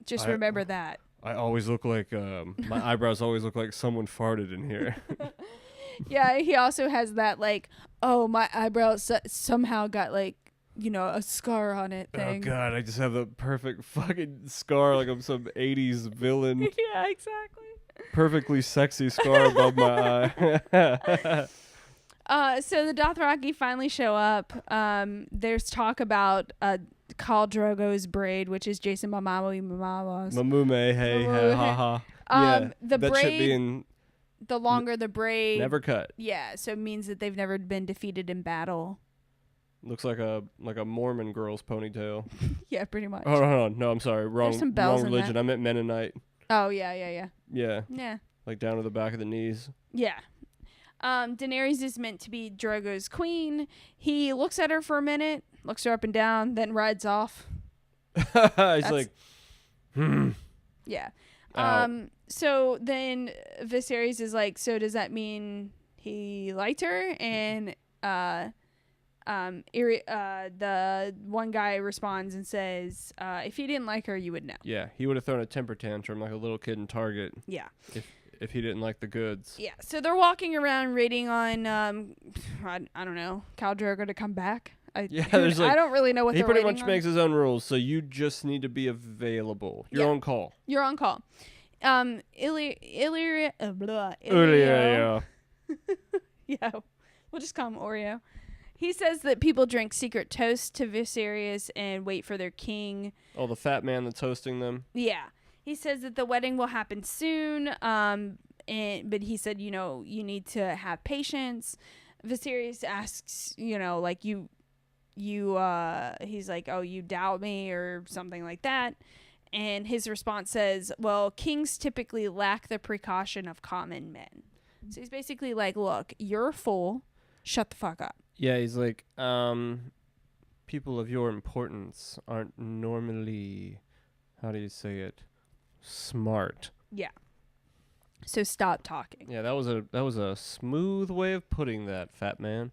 Just I- remember that. I always look like my eyebrows always look like someone farted in here. Yeah, he also has that like, oh, my eyebrows somehow got like, a scar on it Oh thing. god, I just have the perfect fucking scar like I'm some 80s villain. Yeah, exactly. Perfectly sexy scar above my eye. So the Dothraki finally show up. There's talk about Khal Drogo's braid, which is Jason Momoa's. Mamume, hey, Mamume. ha ha. Yeah, The that should braid, be in the longer the braid, never cut. yeah, so it means that they've never been defeated in battle. Looks like a Mormon girl's ponytail. Yeah, pretty much. Oh no, I'm sorry, wrong some bells wrong in religion. that. I meant Mennonite. Oh yeah. Yeah, like down to the back of the knees. Yeah. Daenerys is meant to be Drogo's queen. He looks at her for a minute, looks her up and down, then rides off. It's like, Yeah. Out. So then Viserys is like, so does that mean he liked her? And the one guy responds and says, if he didn't like her, you would know. yeah, he would have thrown a temper tantrum like a little kid in Target Yeah. if he didn't like the goods. Yeah. So they're walking around waiting on, I don't know, Khal Drogo to come back. Yeah, there's like- I don't really know what He they're pretty waiting much on. makes his own rules, so you just need to be available. You're Yeah. on call. You're on call. Illyrio. Yeah. Yeah, we'll just call him Oreo. He says that people drink secret toasts to Viserys and wait for their king. Oh, the fat man that's hosting them. Yeah. He says that the wedding will happen soon. But he said, you need to have patience. Viserys asks, like he's like, oh, you doubt me or something like that. And his response says, well, kings typically lack the precaution of common men. So he's basically like, look, you're a fool. Shut the fuck up. Yeah, he's like, people of your importance aren't normally, how do you say it, smart. Yeah. So stop talking. Yeah, that was a smooth way of putting that, fat man.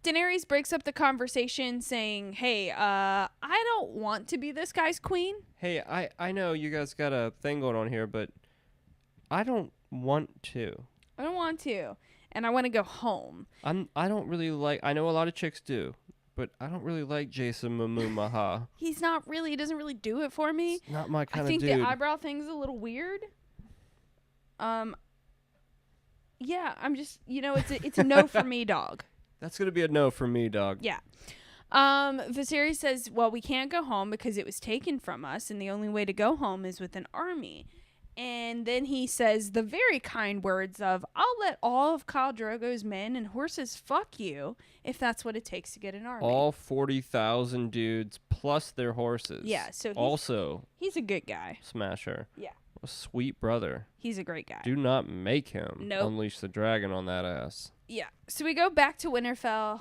Daenerys breaks up the conversation saying, hey, I don't want to be this guy's queen. Hey, I know you guys got a thing going on here, but I don't want to. I don't want to. And I want to go home. I don't really like. I know a lot of chicks do, but I don't really like Jason Momoa. He's not really. He doesn't really do it for me. It's not my kind I of think dude. the eyebrow thing's a little weird. Yeah, I'm just, it's a no for me, dog. That's gonna be a no for me, dog. Yeah. Viserys says, well, we can't go home because it was taken from us, and the only way to go home is with an army. And then he says the very kind words of, I'll let all of Khal Drogo's men and horses fuck you if that's what it takes to get an army. All 40,000 dudes plus their horses. Yeah, so he's a good guy. Smasher. Yeah. A sweet brother. He's a great guy. Do not make him Nope. unleash the dragon on that ass. Yeah. So we go back to Winterfell.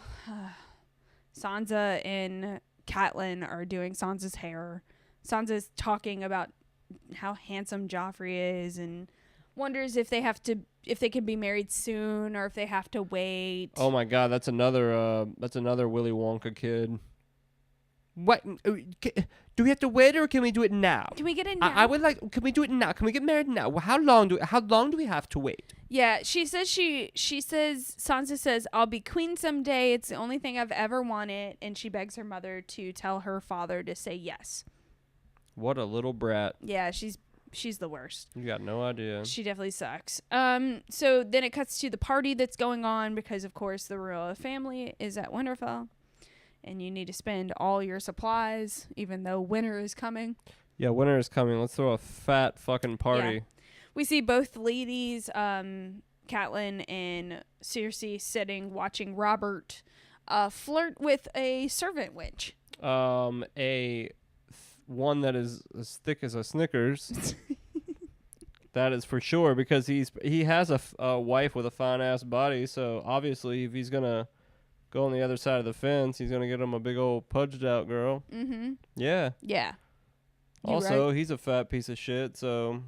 Sansa and Catelyn are doing Sansa's hair. Sansa's talking about how handsome Joffrey is and wonders if they can be married soon or if they have to wait. Oh my god, that's another Willy Wonka kid. What? Do we have to wait or can we do it now? Can we get it now? I would like. Can we do it now? Can we get married now? How long do we have to wait? Yeah, she says Sansa says, I'll be queen someday. It's the only thing I've ever wanted. And she begs her mother to tell her father to say yes. What a little brat. Yeah, she's the worst. You got no idea. She definitely sucks. So then it cuts to the party that's going on because, of course, the royal family is at Winterfell. And you need to spend all your supplies, even though winter is coming. Yeah, winter is coming. Let's throw a fat fucking party. Yeah. We see both ladies, Catelyn and Cersei, sitting watching Robert flirt with a servant witch. One that is as thick as a Snickers. That is for sure, because he has a wife with a fine ass body. So obviously, if he's gonna go on the other side of the fence, he's gonna get him a big old pudged out girl. Mm-hmm. Yeah. Yeah. Also, he's a fat piece of shit. So.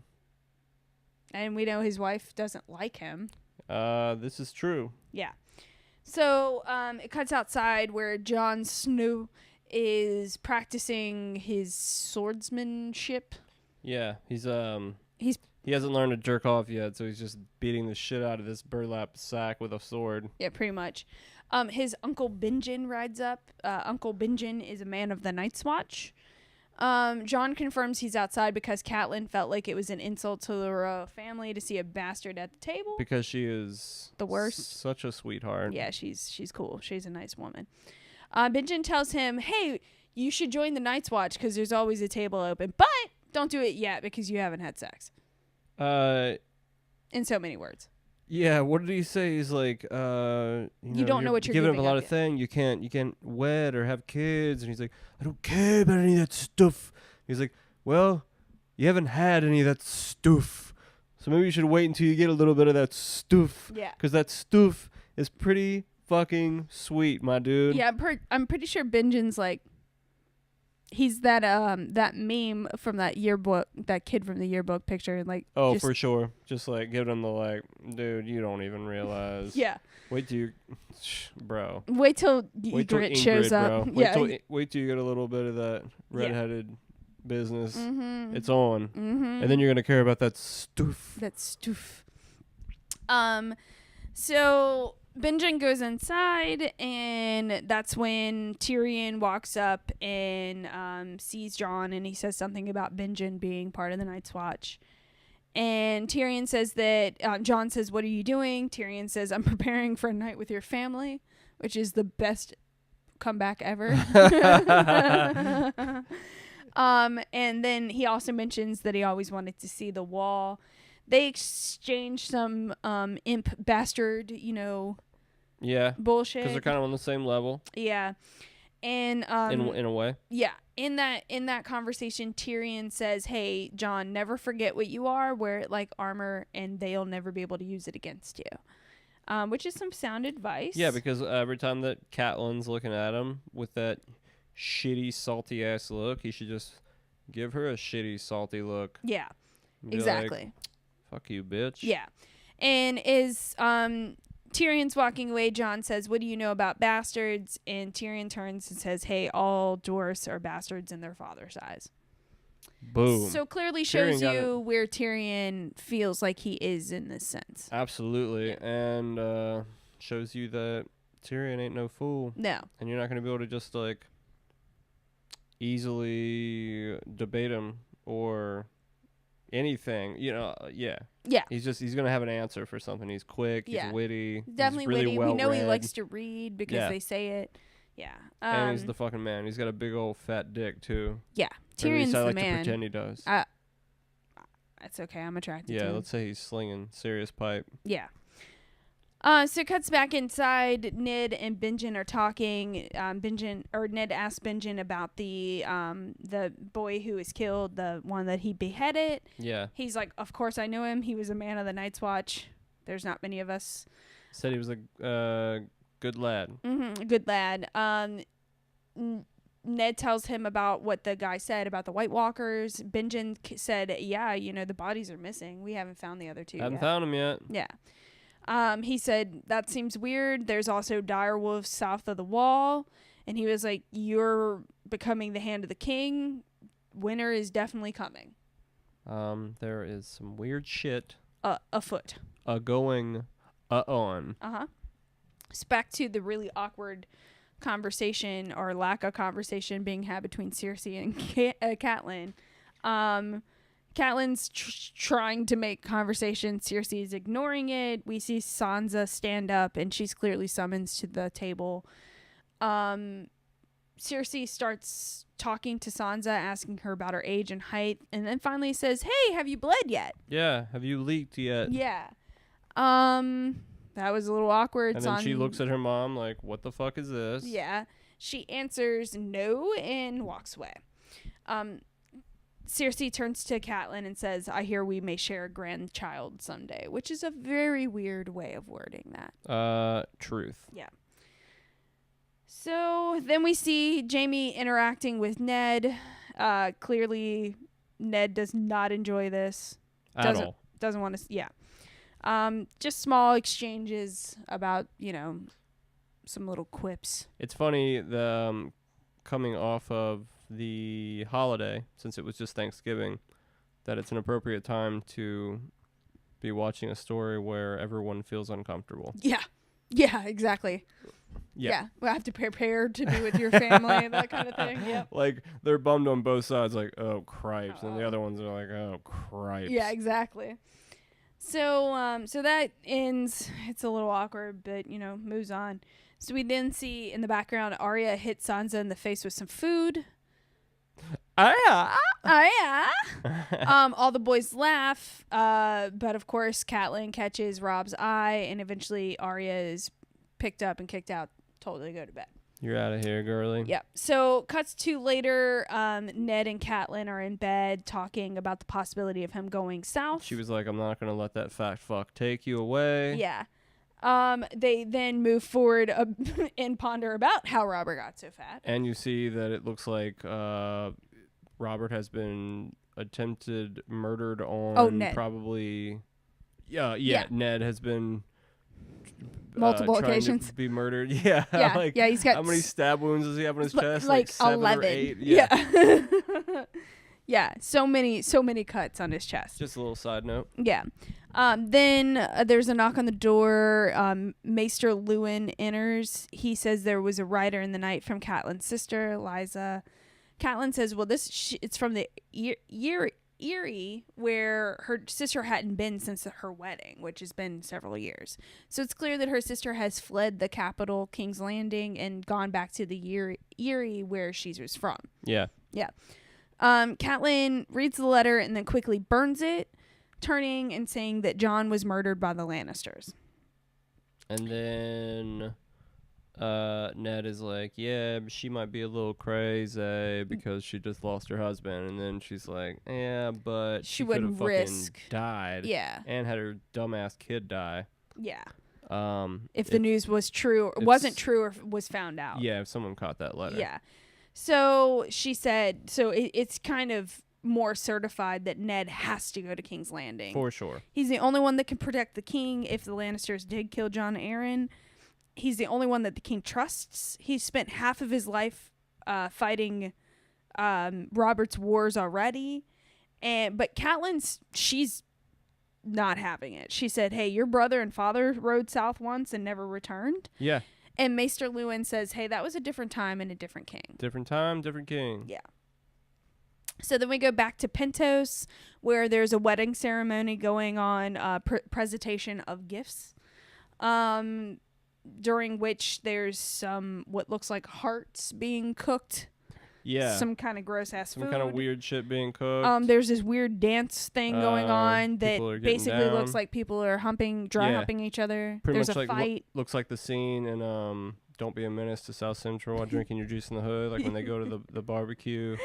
And we know his wife doesn't like him. This is true. Yeah. So it cuts outside where Jon Snow is practicing his swordsmanship. Yeah, he hasn't learned to jerk off yet, so he's just beating the shit out of this burlap sack with a sword. Yeah, pretty much. His Uncle Benjen rides up. Uncle Benjen is a man of the Night's Watch. Jon confirms he's outside because Catelyn felt like it was an insult to the royal family to see a bastard at the table. Because she is the worst. Such a sweetheart. Yeah, she's cool. She's a nice woman. Benjen tells him, hey, you should join the Night's Watch because there's always a table open. But don't do it yet because you haven't had sex. In so many words. Yeah, what did he say? He's like, you don't know what you're giving up up a lot of things. You can't wed or have kids. And he's like, I don't care about any of that stuff. He's like, well, you haven't had any of that stuff. So maybe you should wait until you get a little bit of that stuff. Yeah. Because that stuff is pretty fucking sweet, my dude. Yeah, I'm pretty sure Benjen's like, he's that meme from that yearbook, that kid from the yearbook picture, like. Oh, for sure. Just like giving him the like, dude, you don't even realize. Yeah. Wait till you, bro. Wait till Ygritte shows up. Bro. Wait till you get a little bit of that redheaded business. Mm-hmm. It's on, and then you're gonna care about that stuff. That stuff. So Benjen goes inside, and that's when Tyrion walks up and sees Jon, and he says something about Benjen being part of the Night's Watch. And Tyrion says that, Jon says, what are you doing? Tyrion says, I'm preparing for a night with your family, which is the best comeback ever. And then he also mentions that he always wanted to see the wall. They exchange some imp bastard, yeah, bullshit. Because they're kind of on the same level. Yeah. And in a way. Yeah. In that conversation, Tyrion says, hey, Jon, never forget what you are, wear it like armor, and they'll never be able to use it against you. Which is some sound advice. Yeah, because every time that Catelyn's looking at him with that shitty, salty ass look, he should just give her a shitty, salty look. Yeah. Be Exactly. Like, fuck you, bitch. Yeah. And as Tyrion's walking away, Jon says, what do you know about bastards? And Tyrion turns and says, hey, all dwarfs are bastards in their father's eyes. Boom. So clearly shows you where Tyrion feels like he is in this sense. Absolutely. Yeah. And shows you that Tyrion ain't no fool, No. and you're not gonna be able to just like easily debate him or anything. Yeah. Yeah. He's gonna have an answer for something. He's quick. Yeah. He's witty. Definitely he's really witty. well We know he read, likes to read because Yeah. they say it. Yeah. and he's the fucking man. He's got a big old fat dick too. yeah. Or at Tyrion's least I the like man. to pretend he does. That's okay. I'm attracted to Yeah, him. let's say he's slinging serious pipe. Yeah. So it cuts back inside. Ned and Benjen are talking. Ned asks Benjen about the boy who was killed, the one that he beheaded. Yeah, He's like, of course I knew him. He was a man of the Night's Watch. There's not many of us. said he was a good lad. Mm-hmm, a good lad. Ned tells him about what the guy said about the White Walkers. Benjen said, yeah, the bodies are missing. We haven't found the other two Haven't yet. found him yet. Yeah. He said, that seems weird. There's also dire wolves south of the wall. And he was like, you're becoming the hand of the king. Winter is definitely coming. There is some weird shit Afoot. going on. Uh-huh. It's back to the really awkward conversation or lack of conversation being had between Cersei and Catelyn. Catelyn's trying to make conversation. Cersei is ignoring it. We see Sansa stand up, and she's clearly summoned to the table. Cersei starts talking to Sansa, asking her about her age and height, and then finally says, hey, have you bled yet? Yeah, have you leaked yet? Yeah. That was a little awkward. And then she looks at her mom like, what the fuck is this? Yeah. She answers no and walks away. Cersei turns to Catelyn and says, I hear we may share a grandchild someday, which is a very weird way of wording that. Truth. Yeah. So then we see Jaime interacting with Ned. Clearly, Ned does not enjoy this. At all. Doesn't want to. Yeah. Just small exchanges about, some little quips. It's funny, the coming off of the holiday, since it was just Thanksgiving, that it's an appropriate time to be watching a story where everyone feels uncomfortable. Yeah. Yeah, exactly. Yeah. We have to prepare to be with your family, that kind of thing. Yep. Like, they're bummed on both sides, like, oh, cripes. And the other ones are like, oh, cripes. Yeah, exactly. So that ends. It's a little awkward, but, moves on. So we then see in the background, Arya hit Sansa in the face with some food. Ah, All the boys laugh, but of course Catelyn catches Rob's eye, and eventually Arya is picked up and kicked out, told to go to bed. You're out of here, girly. Yep. So cuts to later, Ned and Catelyn are in bed talking about the possibility of him going south. She was like, I'm not going to let that fat fuck take you away. Yeah. They then move forward and ponder about how Robert got so fat. And you see that it looks like Robert has been attempted murdered on Ned. probably. Yeah. Ned has been multiple trying occasions to be murdered. Yeah. Yeah. Like, yeah. He's got how many stab wounds does he have on his chest? like 7 11. or 8. Yeah. Yeah. So many cuts on his chest. Just a little side note. Yeah. Then there's a knock on the door. Maester Lewin enters. He says there was a rider in the night from Catelyn's sister, Lysa. Catelyn says, well, it's from the Eyrie, where her sister hadn't been since her wedding, which has been several years. So it's clear that her sister has fled the capital, King's Landing, and gone back to the Eyrie where she was from. Yeah. Yeah. Catelyn reads the letter and then quickly burns it, turning and saying that Jon was murdered by the Lannisters. And then Ned is like, yeah, she might be a little crazy because she just lost her husband. And then she's like, yeah, but She could have wouldn't fucking risk. died. Yeah. And had her dumbass kid die. Yeah. If the news was true, or wasn't true, or was found out. Yeah, if someone caught that letter. Yeah. So she said, it's kind of more certified that Ned has to go to King's Landing. For sure. He's the only one that can protect the king if the Lannisters did kill Jon Arryn. He's the only one that the king trusts. He spent half of his life fighting Robert's wars already. But Catelyn's, she's not having it. She said, hey, your brother and father rode south once and never returned. Yeah. And Maester Luwin says, hey, that was a different time and a different king. Different time, different king. Yeah. So then we go back to Pentos, where there's a wedding ceremony going on, presentation of gifts, during which there's some what looks like hearts being cooked. Yeah. Some kind of gross ass food. Some kind of weird shit being cooked. There's this weird dance thing going on that basically down. looks like people are humping each other. Pretty There's much a like fight. Looks like the scene in Don't Be a Menace to South Central while drinking your juice in the hood, like when they go to the barbecue.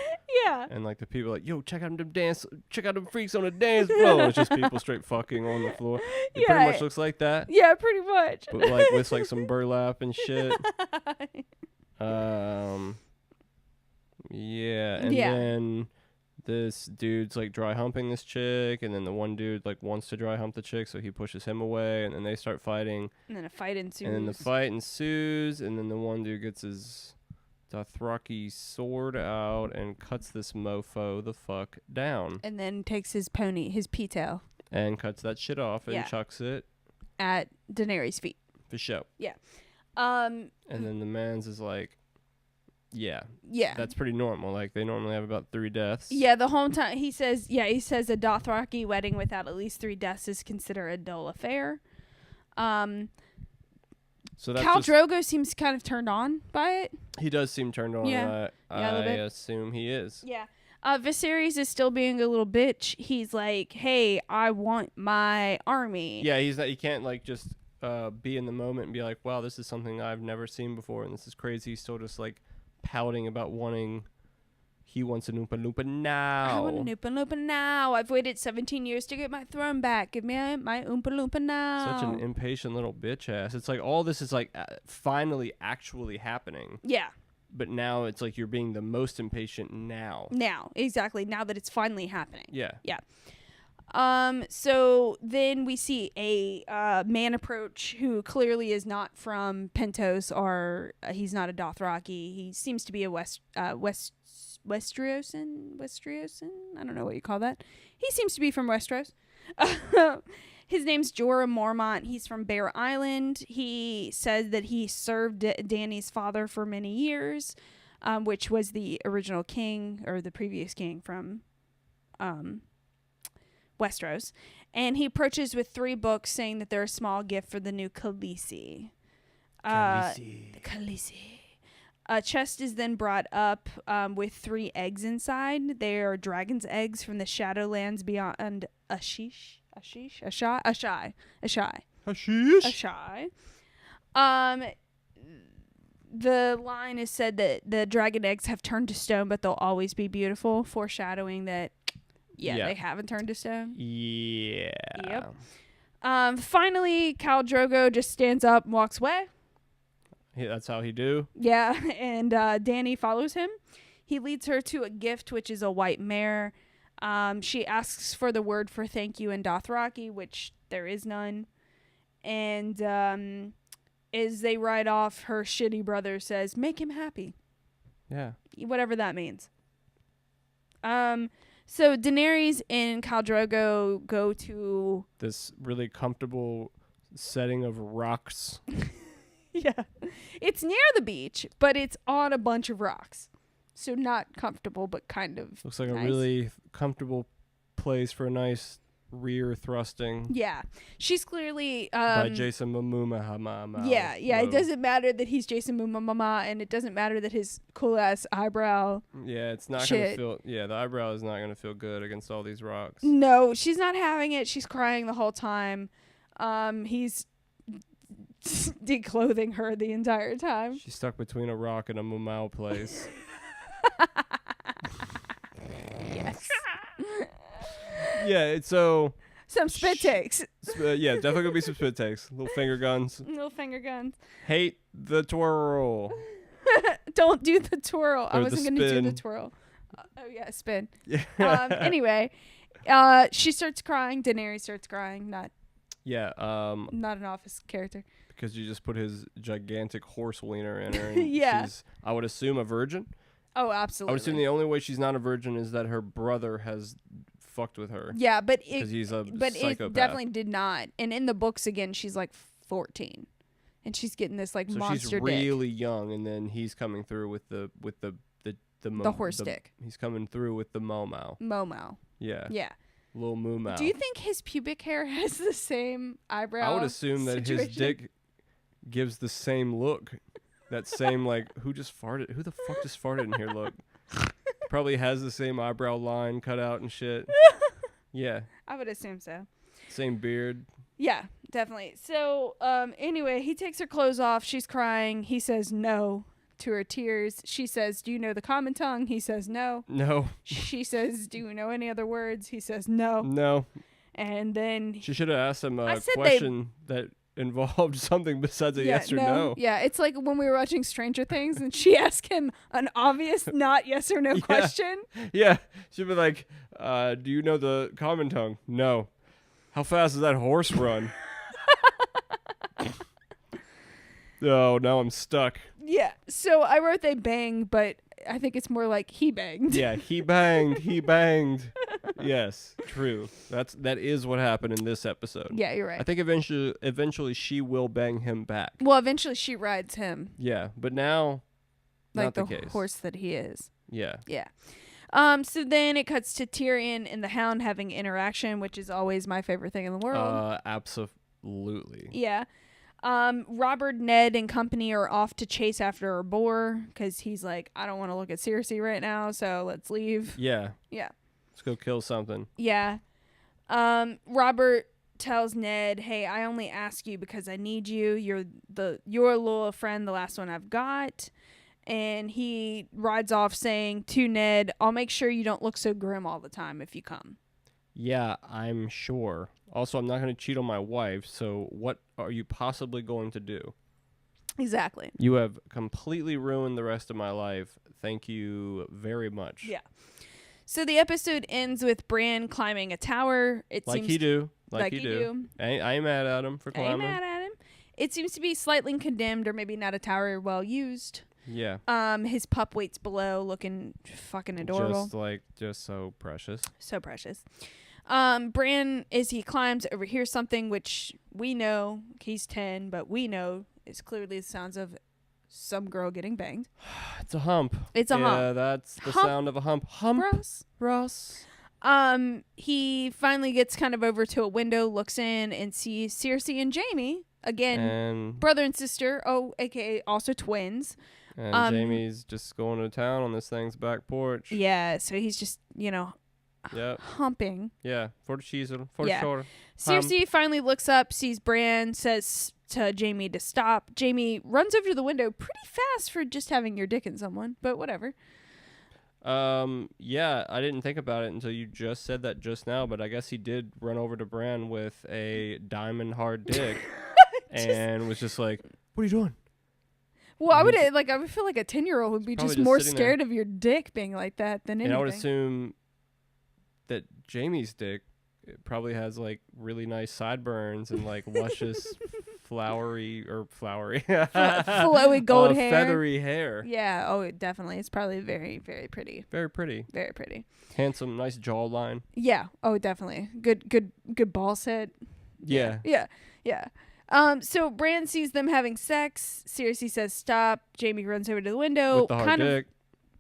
Yeah. And like the people are like, yo, check out them freaks on the dance floor. It's just people straight fucking on the floor. It pretty much looks like that. Yeah, pretty much. But like with like some burlap and shit. Yeah, and then this dude's like dry humping this chick, and then the one dude like wants to dry hump the chick, so he pushes him away, and then they start fighting. And then a fight ensues. And then the fight ensues, and then the one dude gets his Dothraki sword out and cuts this mofo the fuck down. And then takes his P-tail. And cuts that shit off and chucks it at Daenerys' feet. For show. Yeah. And then the man's is like, yeah. That's pretty normal. Like, they normally have about 3 deaths. Yeah, the whole time. He says a Dothraki wedding without at least 3 deaths is considered a dull affair. So that's Khal Drogo seems kind of turned on by it. He does seem turned on. Yeah. I assume he is. Yeah. Viserys is still being a little bitch. He's like, hey, I want my army. Yeah, he can't, like, just be in the moment and be like, wow, this is something I've never seen before, and this is crazy. He's still just, like, pouting about he wants an Oompa Loompa now. I want an Oompa Loompa now. I've waited 17 years to get my throne back. Give me my Oompa Loompa now. Such an impatient little bitch ass. It's like all this is like finally actually happening. Yeah. But now it's like you're being the most impatient now. Now, exactly. Now that it's finally happening. Yeah. Yeah. So then we see a man approach who clearly is not from Pentos, or he's not a Dothraki. He seems to be a Westriosan. I don't know what you call that. He seems to be from Westeros. His name's Jorah Mormont. He's from Bear Island. He says that he served Dany's father for many years, which was the original king, or the previous king from Westeros. And he approaches with 3 books, saying that they're a small gift for the new Khaleesi. The Khaleesi. A chest is then brought up with 3 eggs inside. They are dragon's eggs from the Shadowlands beyond Ashish. Ashai. The line is said that the dragon eggs have turned to stone, but they'll always be beautiful, foreshadowing that, they haven't turned to stone. Yeah. Yep. Finally, Khal Drogo just stands up and walks away. Yeah, that's how he do. Yeah, and Dany follows him. He leads her to a gift, which is a white mare. She asks for the word for thank you in Dothraki, which there is none. And as they ride off, her shitty brother says, make him happy. Yeah. Whatever that means. So Daenerys and Khal Drogo go to this really comfortable setting of rocks. Yeah. It's near the beach, but it's on a bunch of rocks. So not comfortable, but kind of looks like nice. A really comfortable place for a nice rear thrusting. Yeah. She's clearly by Jason Momoa. Yeah. It doesn't matter that he's Jason Momoa, and it doesn't matter that his cool ass eyebrow. Yeah, it's not gonna feel. Yeah, the eyebrow is not gonna feel good against all these rocks. No, she's not having it. She's crying the whole time. He's declothing her the entire time. She's stuck between a rock and a Momoa place. Yes. Yeah, it's so some spit takes. Yeah, definitely gonna be some spit takes. Little finger guns. Hate the twirl. Don't do the twirl. Or I wasn't gonna do the twirl. Oh yeah, spin. Yeah. Anyway, she starts crying. Daenerys starts crying. Not an Office character. Because you just put his gigantic horse wiener in her. And yeah. She's, I would assume, a virgin. Oh, absolutely. I would assume the only way she's not a virgin is that her brother has fucked with her. Yeah, because he's a psychopath. It definitely did not. And in the books, again, she's like 14. and she's getting this like So monster she's dick. really young, and then he's coming through with the Horse dick. He's coming through with the Momo. Momo. Yeah. Yeah. Little moo mouth. Do you think his pubic hair has the same eyebrow? I would assume that his situation? dick gives the same look. That same, like, who just farted? Who the fuck just farted in here look? Probably has the same eyebrow line cut out and shit. Yeah. I would assume so. Same beard. Yeah, definitely. So, anyway, he takes her clothes off. She's crying. He says no to her tears. She says, "Do you know the common tongue?" He says no. No. She says, "Do you know any other words?" He says no. No. And then She should have asked him I a said question that involved something besides a yes or no. Yeah, it's like when we were watching Stranger Things and she asked him an obvious not yes or no Yeah. question. Yeah. She'd be like, do you know the common tongue? No. How fast does that horse run? Oh, now I'm stuck. Yeah. So I wrote they bang, but I think it's more like he banged. Yeah, he banged. He banged. Yes, true. That is what happened in this episode. Yeah, you're right. I think eventually she will bang him back. Well, eventually she rides him Yeah, but now, like not the the case. horse that he is. Yeah. Yeah. So then it cuts to Tyrion and the Hound having interaction, which is always my favorite thing in the world. Absolutely. Yeah. Robert, Ned, and company are off to chase after a boar because he's like, I don't want to look at Cersei right now, so let's leave. Yeah. Yeah. Let's go kill something. Yeah. Robert tells Ned, "Hey, I only ask you because I need you. You're a loyal friend, the last one I've got." And he rides off saying to Ned, "I'll make sure you don't look so grim all the time if you come." Yeah, I'm sure. Also, I'm not going to cheat on my wife, so what are you possibly going to do? Exactly. You have completely ruined the rest of my life. Thank you very much. Yeah. So the episode ends with Bran climbing a tower. It Like seems he do. Like you he do. I ain't mad at him for I ain't climbing. mad at him. It seems to be slightly condemned, or maybe not a tower well used. Yeah. His pup waits below, looking fucking adorable. Just so precious. So precious. Bran, as he climbs, overhears something which we know, he's 10, but we know is clearly the sounds of some girl getting banged. It's a hump. It's a hump. Yeah, that's the Hump. sound of a hump. Hump. Ross. He finally gets kind of over to a window, looks in, and sees Cersei and Jaime, again, And brother and sister, aka also twins. Jamie's just going to town on this thing's back porch. Yeah, so he's just, Yep. humping. Yeah. For the cheese. For Yeah. sure. Cersei finally looks up, sees Bran, says to Jaime to stop. Jaime runs over to the window pretty fast for just having your dick in someone, but whatever. Yeah, I didn't think about it until you just said that just now, but I guess he did run over to Bran with a diamond hard dick and was just like, "What are you doing?" Well, I would feel like a 10-year-old would be Probably just just more sitting there. scared of your dick being like that than anything. And I would assume that Jamie's dick probably has like really nice sideburns and like luscious flowery flowy gold hair. feathery hair. Yeah, definitely. It's probably very, very pretty. Very pretty. Very pretty. Handsome, nice jawline. Yeah, definitely. Good ball set. Yeah. Yeah. So Bran sees them having sex. Cersei says stop. Jaime runs over to the window. With the hard dick.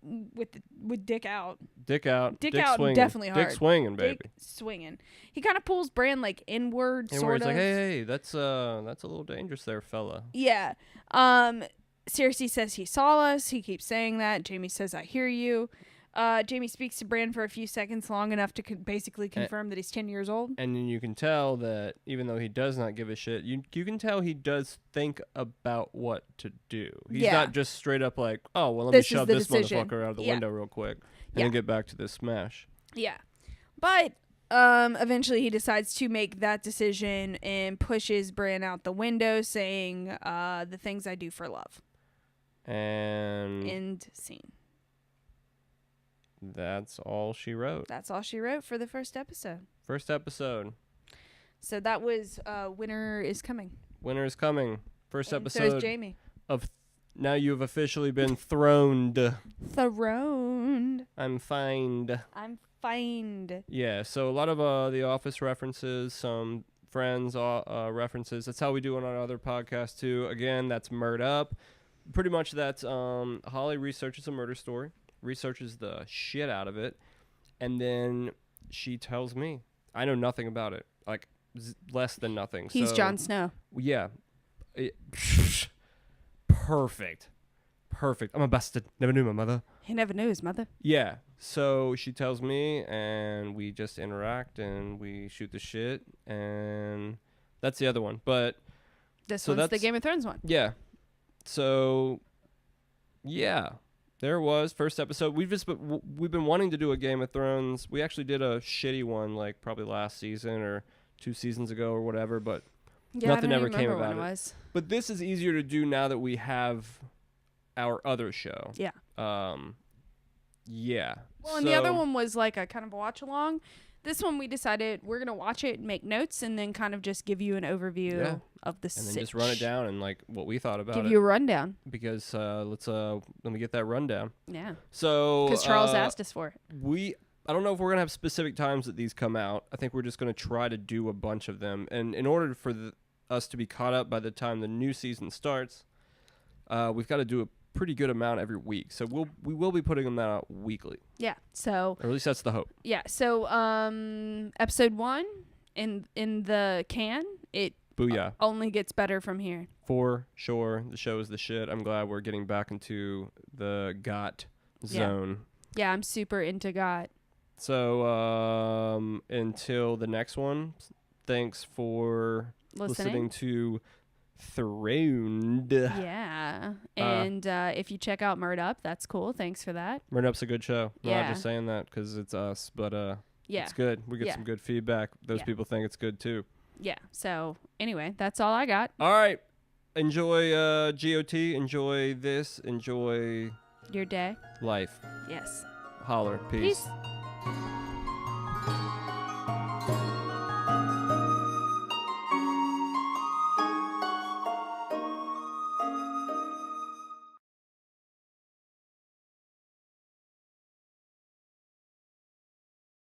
With dick out. Dick out. Dick out, swinging. definitely hard. Dick swinging, baby. Dick swinging. He kind of pulls Bran like inward, And sort where he's of. like, hey, that's a little dangerous there, fella. Yeah. Cersei says he saw us. He keeps saying that. Jaime says, I hear you. Jaime speaks to Bran for a few seconds, long enough to basically confirm that he's 10 years old. And then you can tell that even though he does not give a shit, you can tell he does think about what to do. He's not just straight up like, oh, well, let me shove this motherfucker out of the window real quick and then get back to this smash. Yeah. But eventually he decides to make that decision and pushes Bran out the window, saying, the things I do for love. And End scene. That's all she wrote. That's all she wrote for the first episode. First episode. So that was Winter is Coming. Winter is coming. First And episode so is Jaime. of Now You've Officially Been Throned. Throned. I'm fined. I'm fined. Yeah, so a lot of The Office references, some friends, references. That's how we do it on our other podcast too. Again, that's Murd Up. Pretty much that's Holly researches a murder story, researches the shit out of it, and then she tells me. I know nothing about it, like less than nothing. He's so, Jon Snow. Yeah. Perfect. I'm a bastard. Never knew my mother. He never knew his mother. Yeah. So she tells me, and we just interact, and we shoot the shit, and that's the other one. But This So one's the that's- Game of Thrones one. yeah. So yeah, there was first episode. We've been wanting to do a Game of Thrones. We actually did a shitty one, like probably last season or 2 seasons ago or whatever. But Yeah, Nothing I don't ever even came remember about when it. it was. this is easier to do now that we have our other show. Yeah. Yeah. Well, and the other So- one was like a kind of a watch along. This one we decided we're gonna watch it and make notes and then kind of just give you an overview Yeah. of the and then just run it down and like what we thought about Give it. you a rundown. Because let me get that rundown. Yeah. So Because Charles asked us for it. I don't know if we're gonna have specific times that these come out. I think we're just gonna try to do a bunch of them, and in order for us to be caught up by the time the new season starts, we've got to do a pretty good amount every week. So we will be putting them out weekly, Yeah. So or at least that's the hope. yeah. So episode 1 in the can, it Booyah. only gets better from here. For sure, the show is the shit. I'm glad we're getting back into the GOT zone. Yeah, I'm super into GOT. So until the next one, thanks for listening to Throned. Yeah. And if you check out Murd Up, that's cool. Thanks for that. Murd Up's a good show. I'm Yeah. not just saying that because it's us, but Yeah. it's good. We get Yeah. some good feedback. Those Yeah. people think it's good too. Yeah. So anyway, that's all I got. All right. Enjoy GOT. Enjoy this. Enjoy Your day. life. Yes. Holler. Peace. Peace.